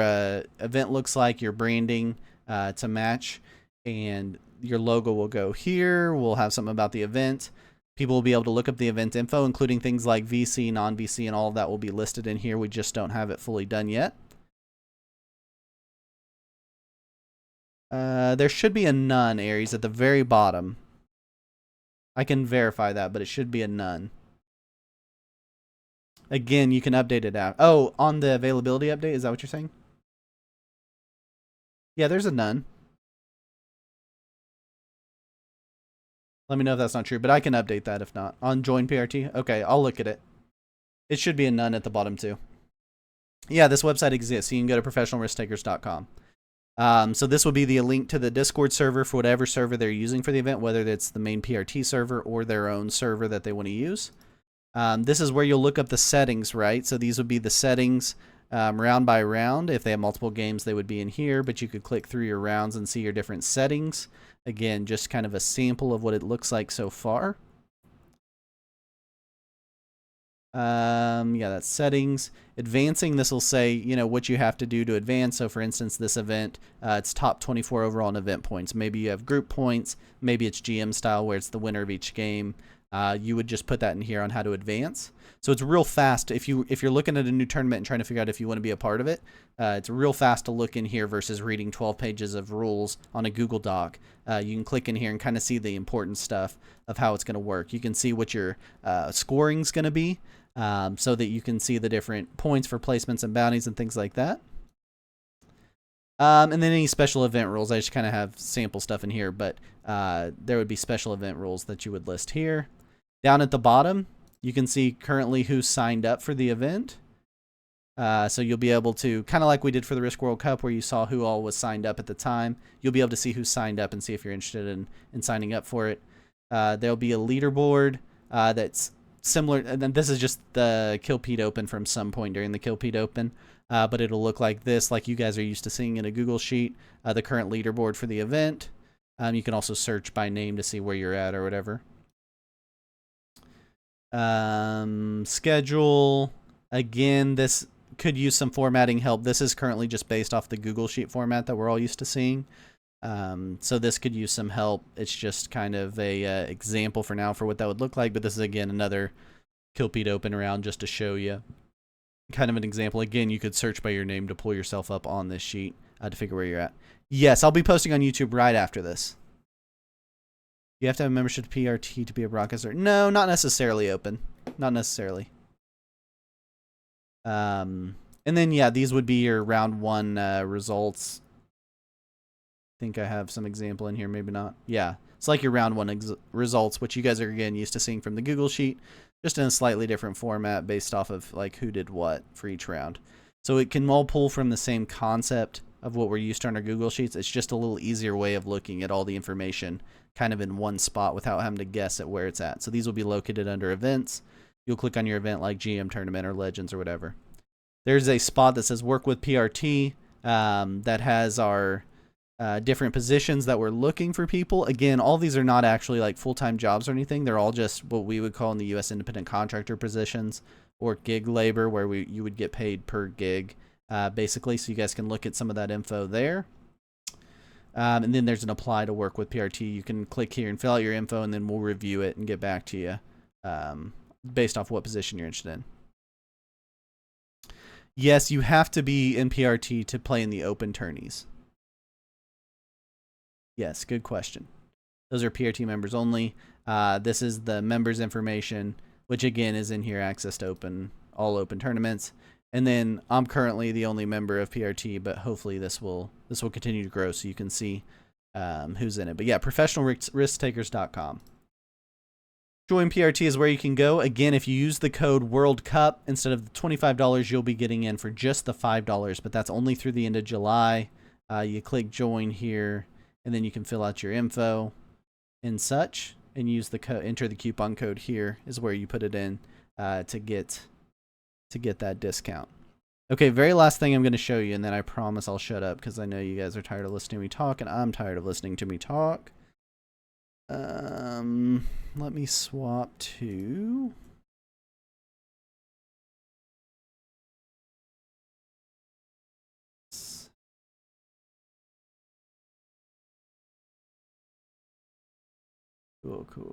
Speaker 1: event looks like, your branding to match, and your logo will go here. We'll have something about the event. People will be able to look up the event info, including things like VC, non-VC, and all of that will be listed in here. We just don't have it fully done yet. There should be a none, Aries, at the very bottom. I can verify that, but it should be a none. Again, you can update it out. Oh, on the availability update, is that what you're saying? Yeah, there's a none. Let me know if that's not true, but I can update that if not. On join PRT? Okay, I'll look at it. It should be a none at the bottom too. Yeah, this website exists. You can go to professionalrisktakers.com. So this will be the link to the Discord server for whatever server they're using for the event, whether it's the main PRT server or their own server that they want to use. This is where you'll look up the settings, right? So these would be the settings round by round. If they have multiple games, they would be in here, but you could click through your rounds and see your different settings. Again, just kind of a sample of what it looks like so far. Yeah, that's settings. Advancing, this will say, you know, what you have to do to advance. So for instance, this event, it's top 24 overall in event points. Maybe you have group points. Maybe it's GM style where it's the winner of each game. You would just put that in here on how to advance. So it's real fast. If you're looking at a new tournament and trying to figure out if you want to be a part of it, it's real fast to look in here versus reading 12 pages of rules on a Google Doc. You can click in here and kind of see the important stuff of how it's going to work. You can see what your scoring's going to be, so that you can see the different points for placements and bounties and things like that. And then any special event rules. I just kind of have sample stuff in here, but there would be special event rules that you would list here. Down at the bottom, you can see currently who's signed up for the event. So you'll be able to, kind of like we did for the Risk World Cup where you saw who all was signed up at the time, you'll be able to see who signed up and see if you're interested in signing up for it. There'll be a leaderboard that's similar, and then this is just the Kilpede Open from some point during the Kilpede Open, but it'll look like this, like you guys are used to seeing in a Google Sheet, the current leaderboard for the event. You can also search by name to see where you're at or whatever. Schedule, again, this could use some formatting help. This is currently just based off the Google Sheet format that we're all used to seeing. So this could use some help. It's just kind of a example for now for what that would look like, but this is again another Kilpede Open round just to show you kind of an example. Again, you could search by your name to pull yourself up on this sheet to figure where you're at. Yes, I'll be posting on YouTube right after this. You have to have a membership to PRT to be a broadcaster. No, not necessarily open. Not necessarily. And then, yeah, these would be your round 1 results. I think I have some example in here, maybe not. Yeah, it's like your round 1 results, which you guys are, again, used to seeing from the Google Sheet, just in a slightly different format based off of, like, who did what for each round. So it can all pull from the same concept of what we're used to on our Google Sheets. It's just a little easier way of looking at all the information kind of in one spot without having to guess at where it's at. So these will be located under events. You'll click on your event like GM Tournament or Legends or whatever. There's a spot that says work with PRT that has our different positions that we're looking for people. Again, all these are not actually like full-time jobs or anything. They're all just what we would call in the U.S. independent contractor positions or gig labor, where you would get paid per gig, basically. So you guys can look at some of that info there. And then there's an apply to work with PRT. You can click here and fill out your info, and then we'll review it and get back to you based off what position you're interested in. Yes, you have to be in PRT to play in the open tourneys. Yes, good question. Those are PRT members only. This is the members information, which again is in here, access to all open tournaments. And then I'm currently the only member of PRT, but hopefully this will continue to grow so you can see who's in it. But yeah, professionalrisktakers.com. Join PRT is where you can go. Again, if you use the code World Cup, instead of the $25, you'll be getting in for just the $5, but that's only through the end of July. You click join here, and then you can fill out your info and such, and use the code. Enter the coupon code here is where you put it in to get that discount. Okay, very last thing I'm going to show you, and then I promise I'll shut up because I know you guys are tired of listening to me talk, and I'm tired of listening to me talk. Let me swap to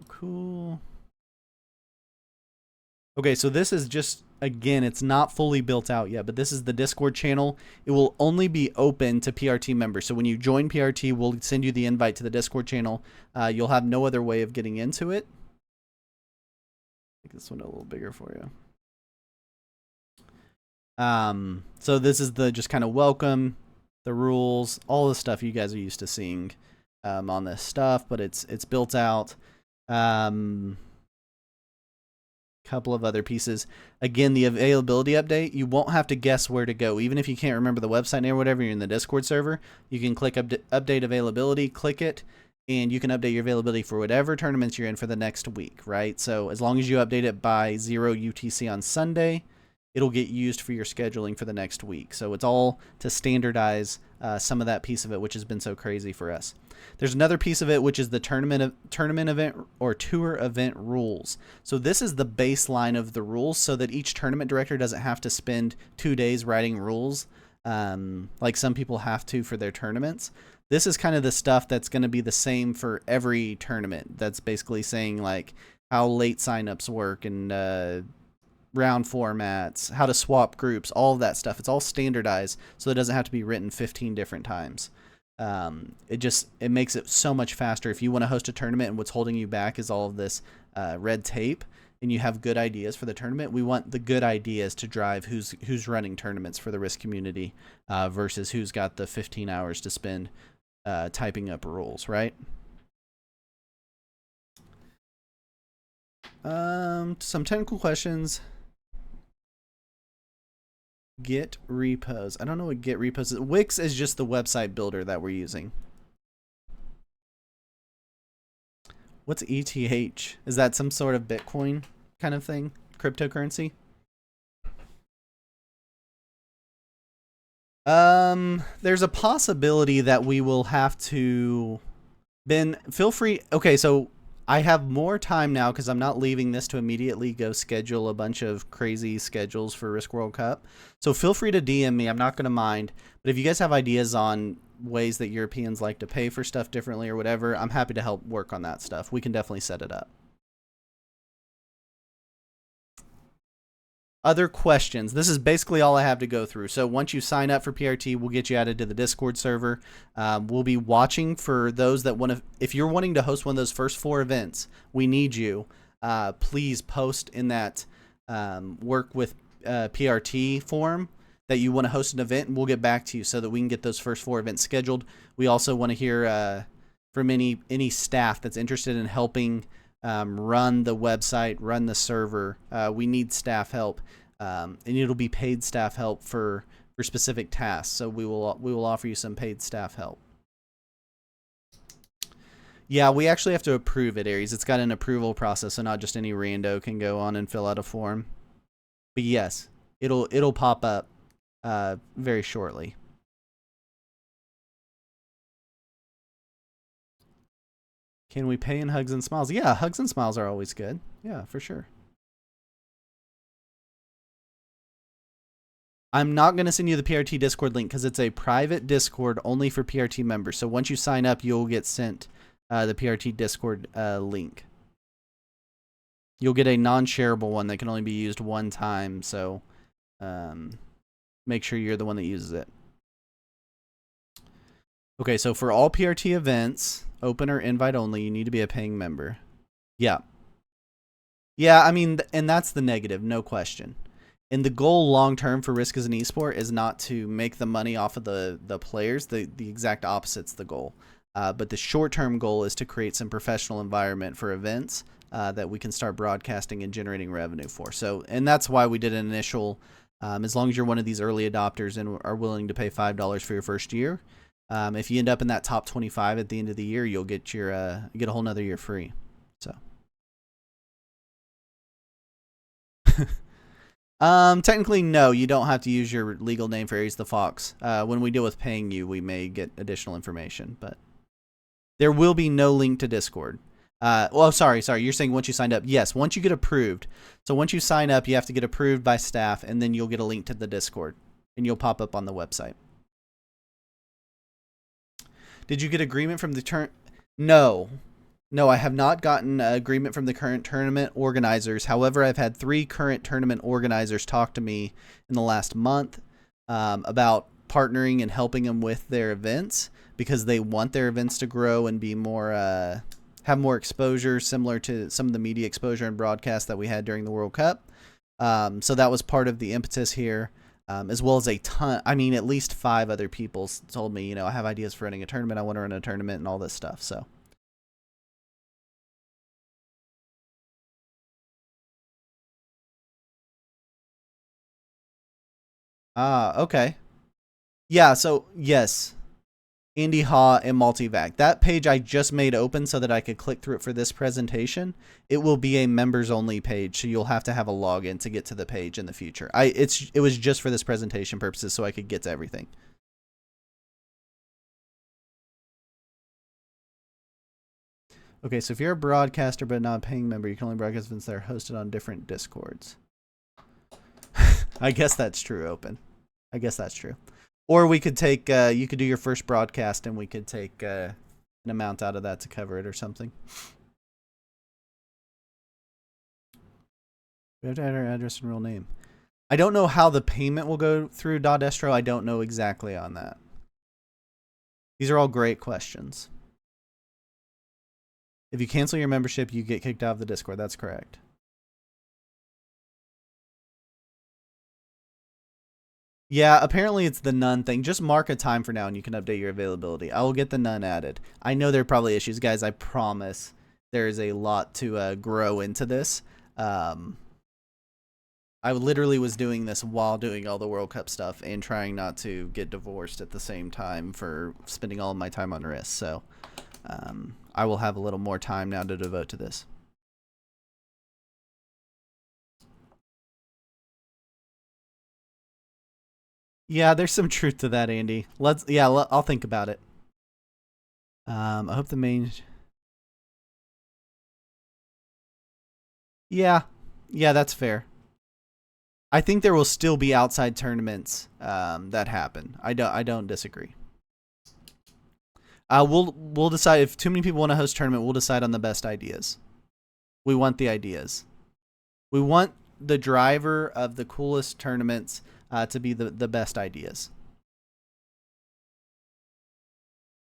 Speaker 1: cool. Okay, so this is just, again, it's not fully built out yet, but this is the Discord channel. It will only be open to PRT members. So when you join PRT, we'll send you the invite to the Discord channel. You'll have no other way of getting into it. Make this one a little bigger for you. So this is the just kind of welcome, the rules, all the stuff you guys are used to seeing on this stuff, but it's built out. Couple of other pieces. Again, the availability update, you won't have to guess where to go. Even if you can't remember the website name or whatever, you're in the Discord server, you can click update availability, click it, and you can update your availability for whatever tournaments you're in for the next week, right? So as long as you update it by 0 UTC on Sunday, it'll get used for your scheduling for the next week. So it's all to standardize some of that piece of it, which has been so crazy for us. There's another piece of it, which is the tournament event or tour event rules. So this is the baseline of the rules so that each tournament director doesn't have to spend 2 days writing rules like some people have to for their tournaments. This is kind of the stuff that's going to be the same for every tournament. That's basically saying like how late signups work and round formats, how to swap groups, all of that stuff. It's all standardized so it doesn't have to be written 15 different times. It makes it so much faster. If you want to host a tournament and what's holding you back is all of this red tape, and you have good ideas for the tournament, we want the good ideas to drive who's running tournaments for the Risk community versus who's got the 15 hours to spend typing up rules, right? Some technical questions. Get repos. I don't know what get repos is. Wix is just the website builder that we're using. What's ETH? Is that some sort of Bitcoin kind of thing? Cryptocurrency? There's a possibility that we will have to... Ben, feel free... Okay, so I have more time now because I'm not leaving this to immediately go schedule a bunch of crazy schedules for Risk World Cup. So feel free to DM me. I'm not going to mind. But if you guys have ideas on ways that Europeans like to pay for stuff differently or whatever, I'm happy to help work on that stuff. We can definitely set it up. Other questions? This is basically all I have to go through. So once you sign up for PRT, we'll get you added to the Discord server. We'll be watching for those that want to, if you're wanting to host one of those first 4 events, we need you. Please post in that work with PRT form that you want to host an event, and we'll get back to you so that we can get those first 4 events scheduled. We also want to hear from any staff that's interested in helping run the website, run the server. We need staff help, and it'll be paid staff help for specific tasks. So we will offer you some paid staff help. Yeah, we actually have to approve it, Aries. It's got an approval process, so not just any rando can go on and fill out a form. But yes, it'll pop up very shortly. Can we pay in hugs and smiles? Yeah, hugs and smiles are always good. Yeah, for sure. I'm not going to send you the PRT Discord link because it's a private Discord only for PRT members. So once you sign up, you'll get sent the PRT Discord link. You'll get a non-shareable one that can only be used one time. So make sure you're the one that uses it. Okay, so for all PRT events, open or invite only, you need to be a paying member. Yeah. Yeah, I mean, and that's the negative, no question. And the goal long-term for Risk as an esport is not to make the money off of the players. The exact opposite's the goal. But the short-term goal is to create some professional environment for events that we can start broadcasting and generating revenue for. So, and that's why we did an initial, as long as you're one of these early adopters and are willing to pay $5 for your first year, if you end up in that top 25 at the end of the year, you'll get your get a whole nother year free. So. Technically, no, you don't have to use your legal name for Aries the Fox. When we deal with paying you, we may get additional information, but there will be no link to Discord. Well, sorry. You're saying once you signed up. Yes, once you get approved. So once you sign up, you have to get approved by staff, and then you'll get a link to the Discord, and you'll pop up on the website. Did you get agreement from the turn? No. No, I have not gotten agreement from the current tournament organizers. However, I've had 3 current tournament organizers talk to me in the last month about partnering and helping them with their events because they want their events to grow and be more, have more exposure, similar to some of the media exposure and broadcast that we had during the World Cup. So that was part of the impetus here, as well as a ton. I mean, at least 5 other people told me, I have ideas for running a tournament. I want to run a tournament and all this stuff. So. Okay. Yeah, so yes, Andy Ha and Multivac. That page I just made open so that I could click through it for this presentation. It will be a members only page, so you'll have to have a login to get to the page in the future. It was just for this presentation purposes so I could get to everything. Okay, so if you're a broadcaster but not a paying member, you can only broadcast events that are hosted on different Discords. I guess that's true, Open. I guess that's true. Or we could take, you could do your first broadcast and we could take an amount out of that to cover it or something. We have to add our address and real name. I don't know how the payment will go through .estro. I don't know exactly on that. These are all great questions. If you cancel your membership, you get kicked out of the Discord. That's correct. Yeah, apparently it's the none thing. Just mark a time for now and you can update your availability. I will get the none added. I know there are probably issues. Guys, I promise there is a lot to grow into this. I literally was doing this while doing all the World Cup stuff and trying not to get divorced at the same time for spending all of my time on risk. So I will have a little more time now to devote to this. Yeah, there's some truth to that, Andy. I'll think about it. I hope the main. Yeah, that's fair. I think there will still be outside tournaments that happen. I don't disagree. We'll decide if too many people want to host a tournament. We'll decide on the best ideas. We want the ideas. We want the driver of the coolest tournaments to be the best ideas.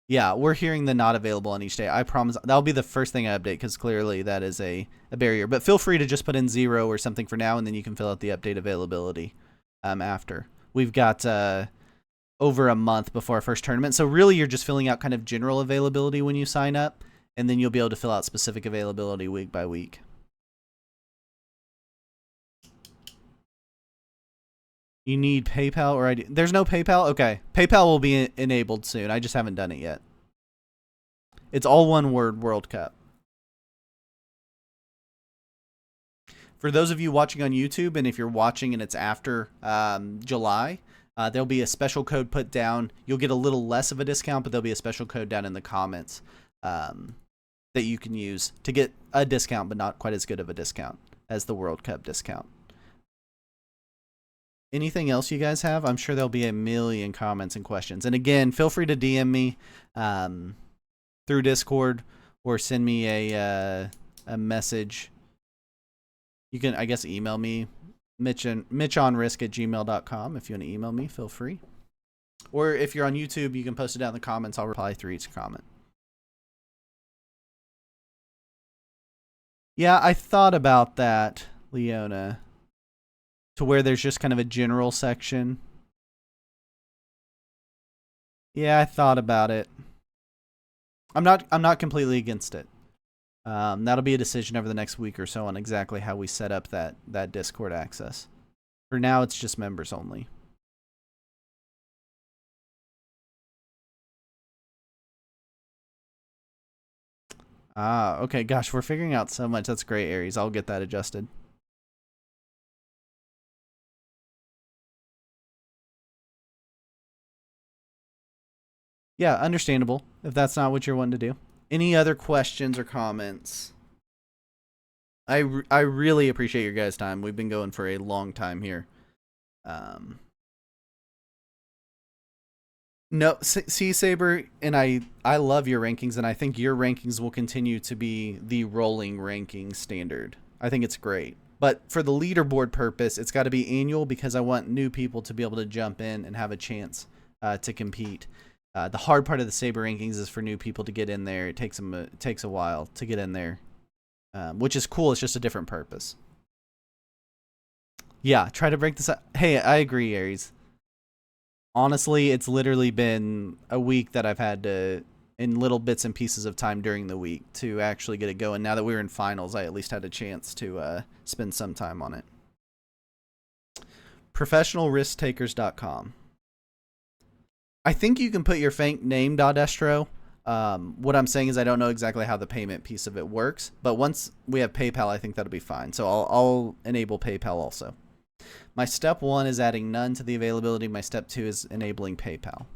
Speaker 1: Yeah, we're hearing the not available on each day. I promise that'll be the first thing I update because clearly that is a barrier. But feel free to just put in 0 or something for now, and then you can fill out the update availability after. We've got over a month before our first tournament. So really you're just filling out kind of general availability when you sign up, and then you'll be able to fill out specific availability week by week. You need PayPal or ID. There's no PayPal? Okay. PayPal will be enabled soon. I just haven't done it yet. It's all one word, World Cup. For those of you watching on YouTube, and if you're watching and it's after July, there'll be a special code put down. You'll get a little less of a discount, but there'll be a special code down in the comments that you can use to get a discount, but not quite as good of a discount as the World Cup discount. Anything else you guys have? I'm sure there'll be a million comments and questions. And again, feel free to DM me through Discord or send me a message. You can, I guess, email me, mitchonrisk@gmail.com. If you want to email me, feel free. Or if you're on YouTube, you can post it down in the comments. I'll reply through each comment. Yeah, I thought about that, Leona, to where there's just kind of a general section. Yeah, I thought about it. I'm not completely against it. That'll be a decision over the next week or so on exactly how we set up that Discord access. For now, it's just members only. Ah, okay. Gosh, we're figuring out so much. That's great, Aries. I'll get that adjusted. Yeah, understandable if that's not what you're wanting to do. Any other questions or comments? I really appreciate your guys' time. We've been going for a long time here. No, see, Saber, and I love your rankings, and I think your rankings will continue to be the rolling ranking standard. I think it's great. But for the leaderboard purpose, it's got to be annual because I want new people to be able to jump in and have a chance to compete. The hard part of the Saber rankings is for new people to get in there. It takes a while to get in there, which is cool. It's just a different purpose. Yeah, try to break this up. Hey, I agree, Aries. Honestly, it's literally been a week that I've had to, in little bits and pieces of time during the week, to actually get it going. Now that we were in finals, I at least had a chance to spend some time on it. ProfessionalRiskTakers.com. I think you can put your fake name, Dodestro. What I'm saying is I don't know exactly how the payment piece of it works, but once we have PayPal, I think that'll be fine. So I'll enable PayPal also. My step 1 is adding none to the availability. My step 2 is enabling PayPal.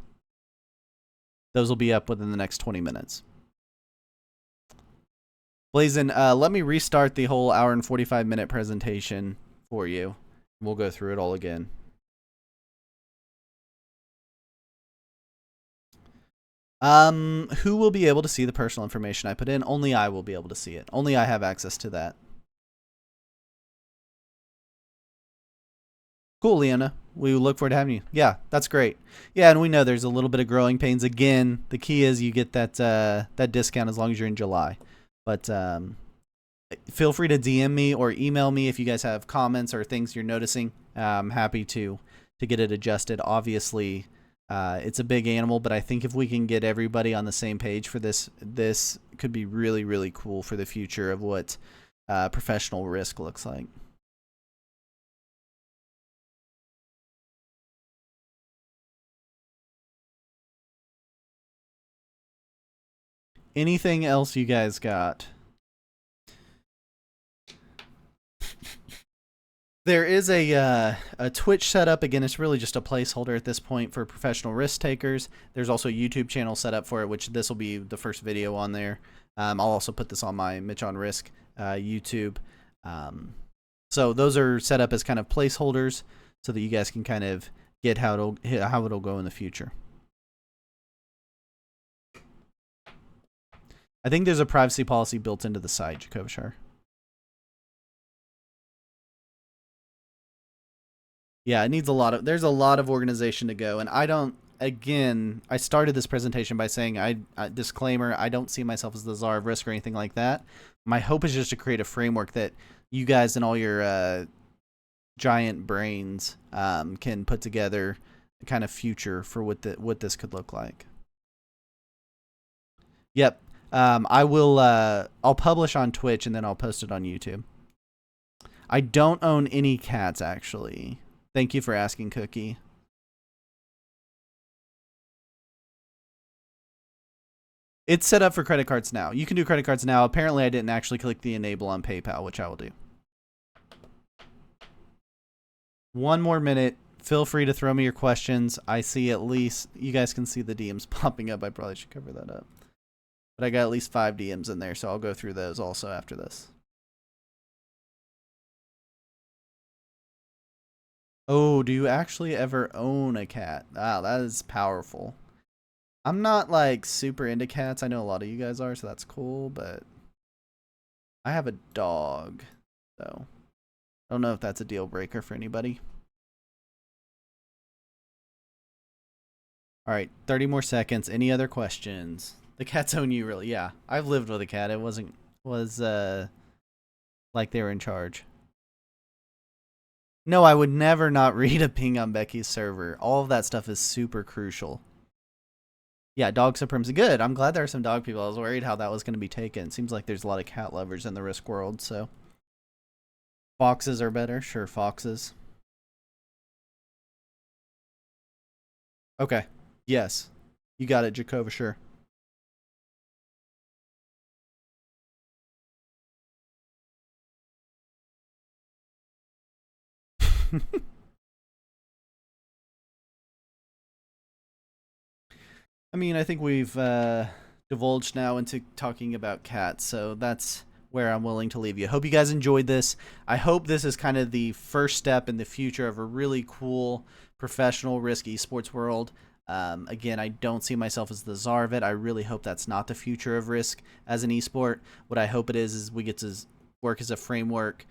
Speaker 1: Those will be up within the next 20 minutes. Blazin, let me restart the whole hour and 45-minute presentation for you. We'll go through it all again. Who will be able to see the personal information I put in? Only I will be able to see it. Only I have access to that. Cool, Leona. We look forward to having you. Yeah, that's great. Yeah, and we know there's a little bit of growing pains. Again, the key is you get that that discount as long as you're in July. But feel free to DM me or email me if you guys have comments or things you're noticing. I'm happy to get it adjusted. Obviously, it's a big animal, but I think if we can get everybody on the same page for this could be really, really cool for the future of what professional risk looks like. Anything else you guys got? There is a Twitch setup. Again, it's really just a placeholder at this point for professional risk takers. There's also a YouTube channel set up for it, which this will be the first video on there. I'll also put this on my Mitch on Risk YouTube. So those are set up as kind of placeholders so that you guys can kind of get how it'll go in the future. I think there's a privacy policy built into the site, Jacobshire. Yeah, it needs there's a lot of organization to go. And I started this presentation by saying, disclaimer, I don't see myself as the czar of risk or anything like that. My hope is just to create a framework that you guys and all your giant brains can put together a kind of future for what this could look like. Yep. I'll publish on Twitch and then I'll post it on YouTube. I don't own any cats, actually. Thank you for asking, Cookie. It's set up for credit cards now. You can do credit cards now. Apparently, I didn't actually click the enable on PayPal, which I will do. One more minute. Feel free to throw me your questions. I see at least, you guys can see the DMs popping up. I probably should cover that up. But I got at least 5 DMs in there, so I'll go through those also after this. Oh, do you actually ever own a cat? Wow, that is powerful. I'm not like super into cats. I know a lot of you guys are, so that's cool, but I have a dog. So, I don't know if that's a deal breaker for anybody. All right, 30 more seconds. Any other questions? The cats own you, really? Yeah, I've lived with a cat. It wasn't was like they were in charge. No, I would never not read a ping on Becky's server. All of that stuff is super crucial. Yeah, dog supremacy. Good. I'm glad there are some dog people. I was worried how that was going to be taken. It seems like there's a lot of cat lovers in the Risk world, so foxes are better. Sure, foxes. Okay. Yes. You got it, Jakova, sure. I mean, I think we've divulged now into talking about cats, so that's where I'm willing to leave you. Hope you guys enjoyed this. I hope this is kind of the first step in the future of a really cool professional risk esports world. Again, I don't see myself as the czar of it. I really hope that's not the future of risk as an esport. What I hope it is we get to work as a framework.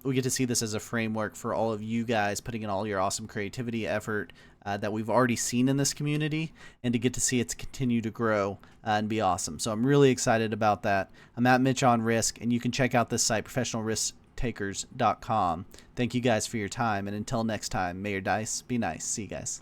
Speaker 1: We get to see this as a framework for all of you guys putting in all your awesome creativity effort that we've already seen in this community, and to get to see it continue to grow and be awesome. So I'm really excited about that. I'm at Mitch on Risk, and you can check out this site, professionalrisktakers.com. Thank you guys for your time, and until next time, may your dice be nice. See you guys.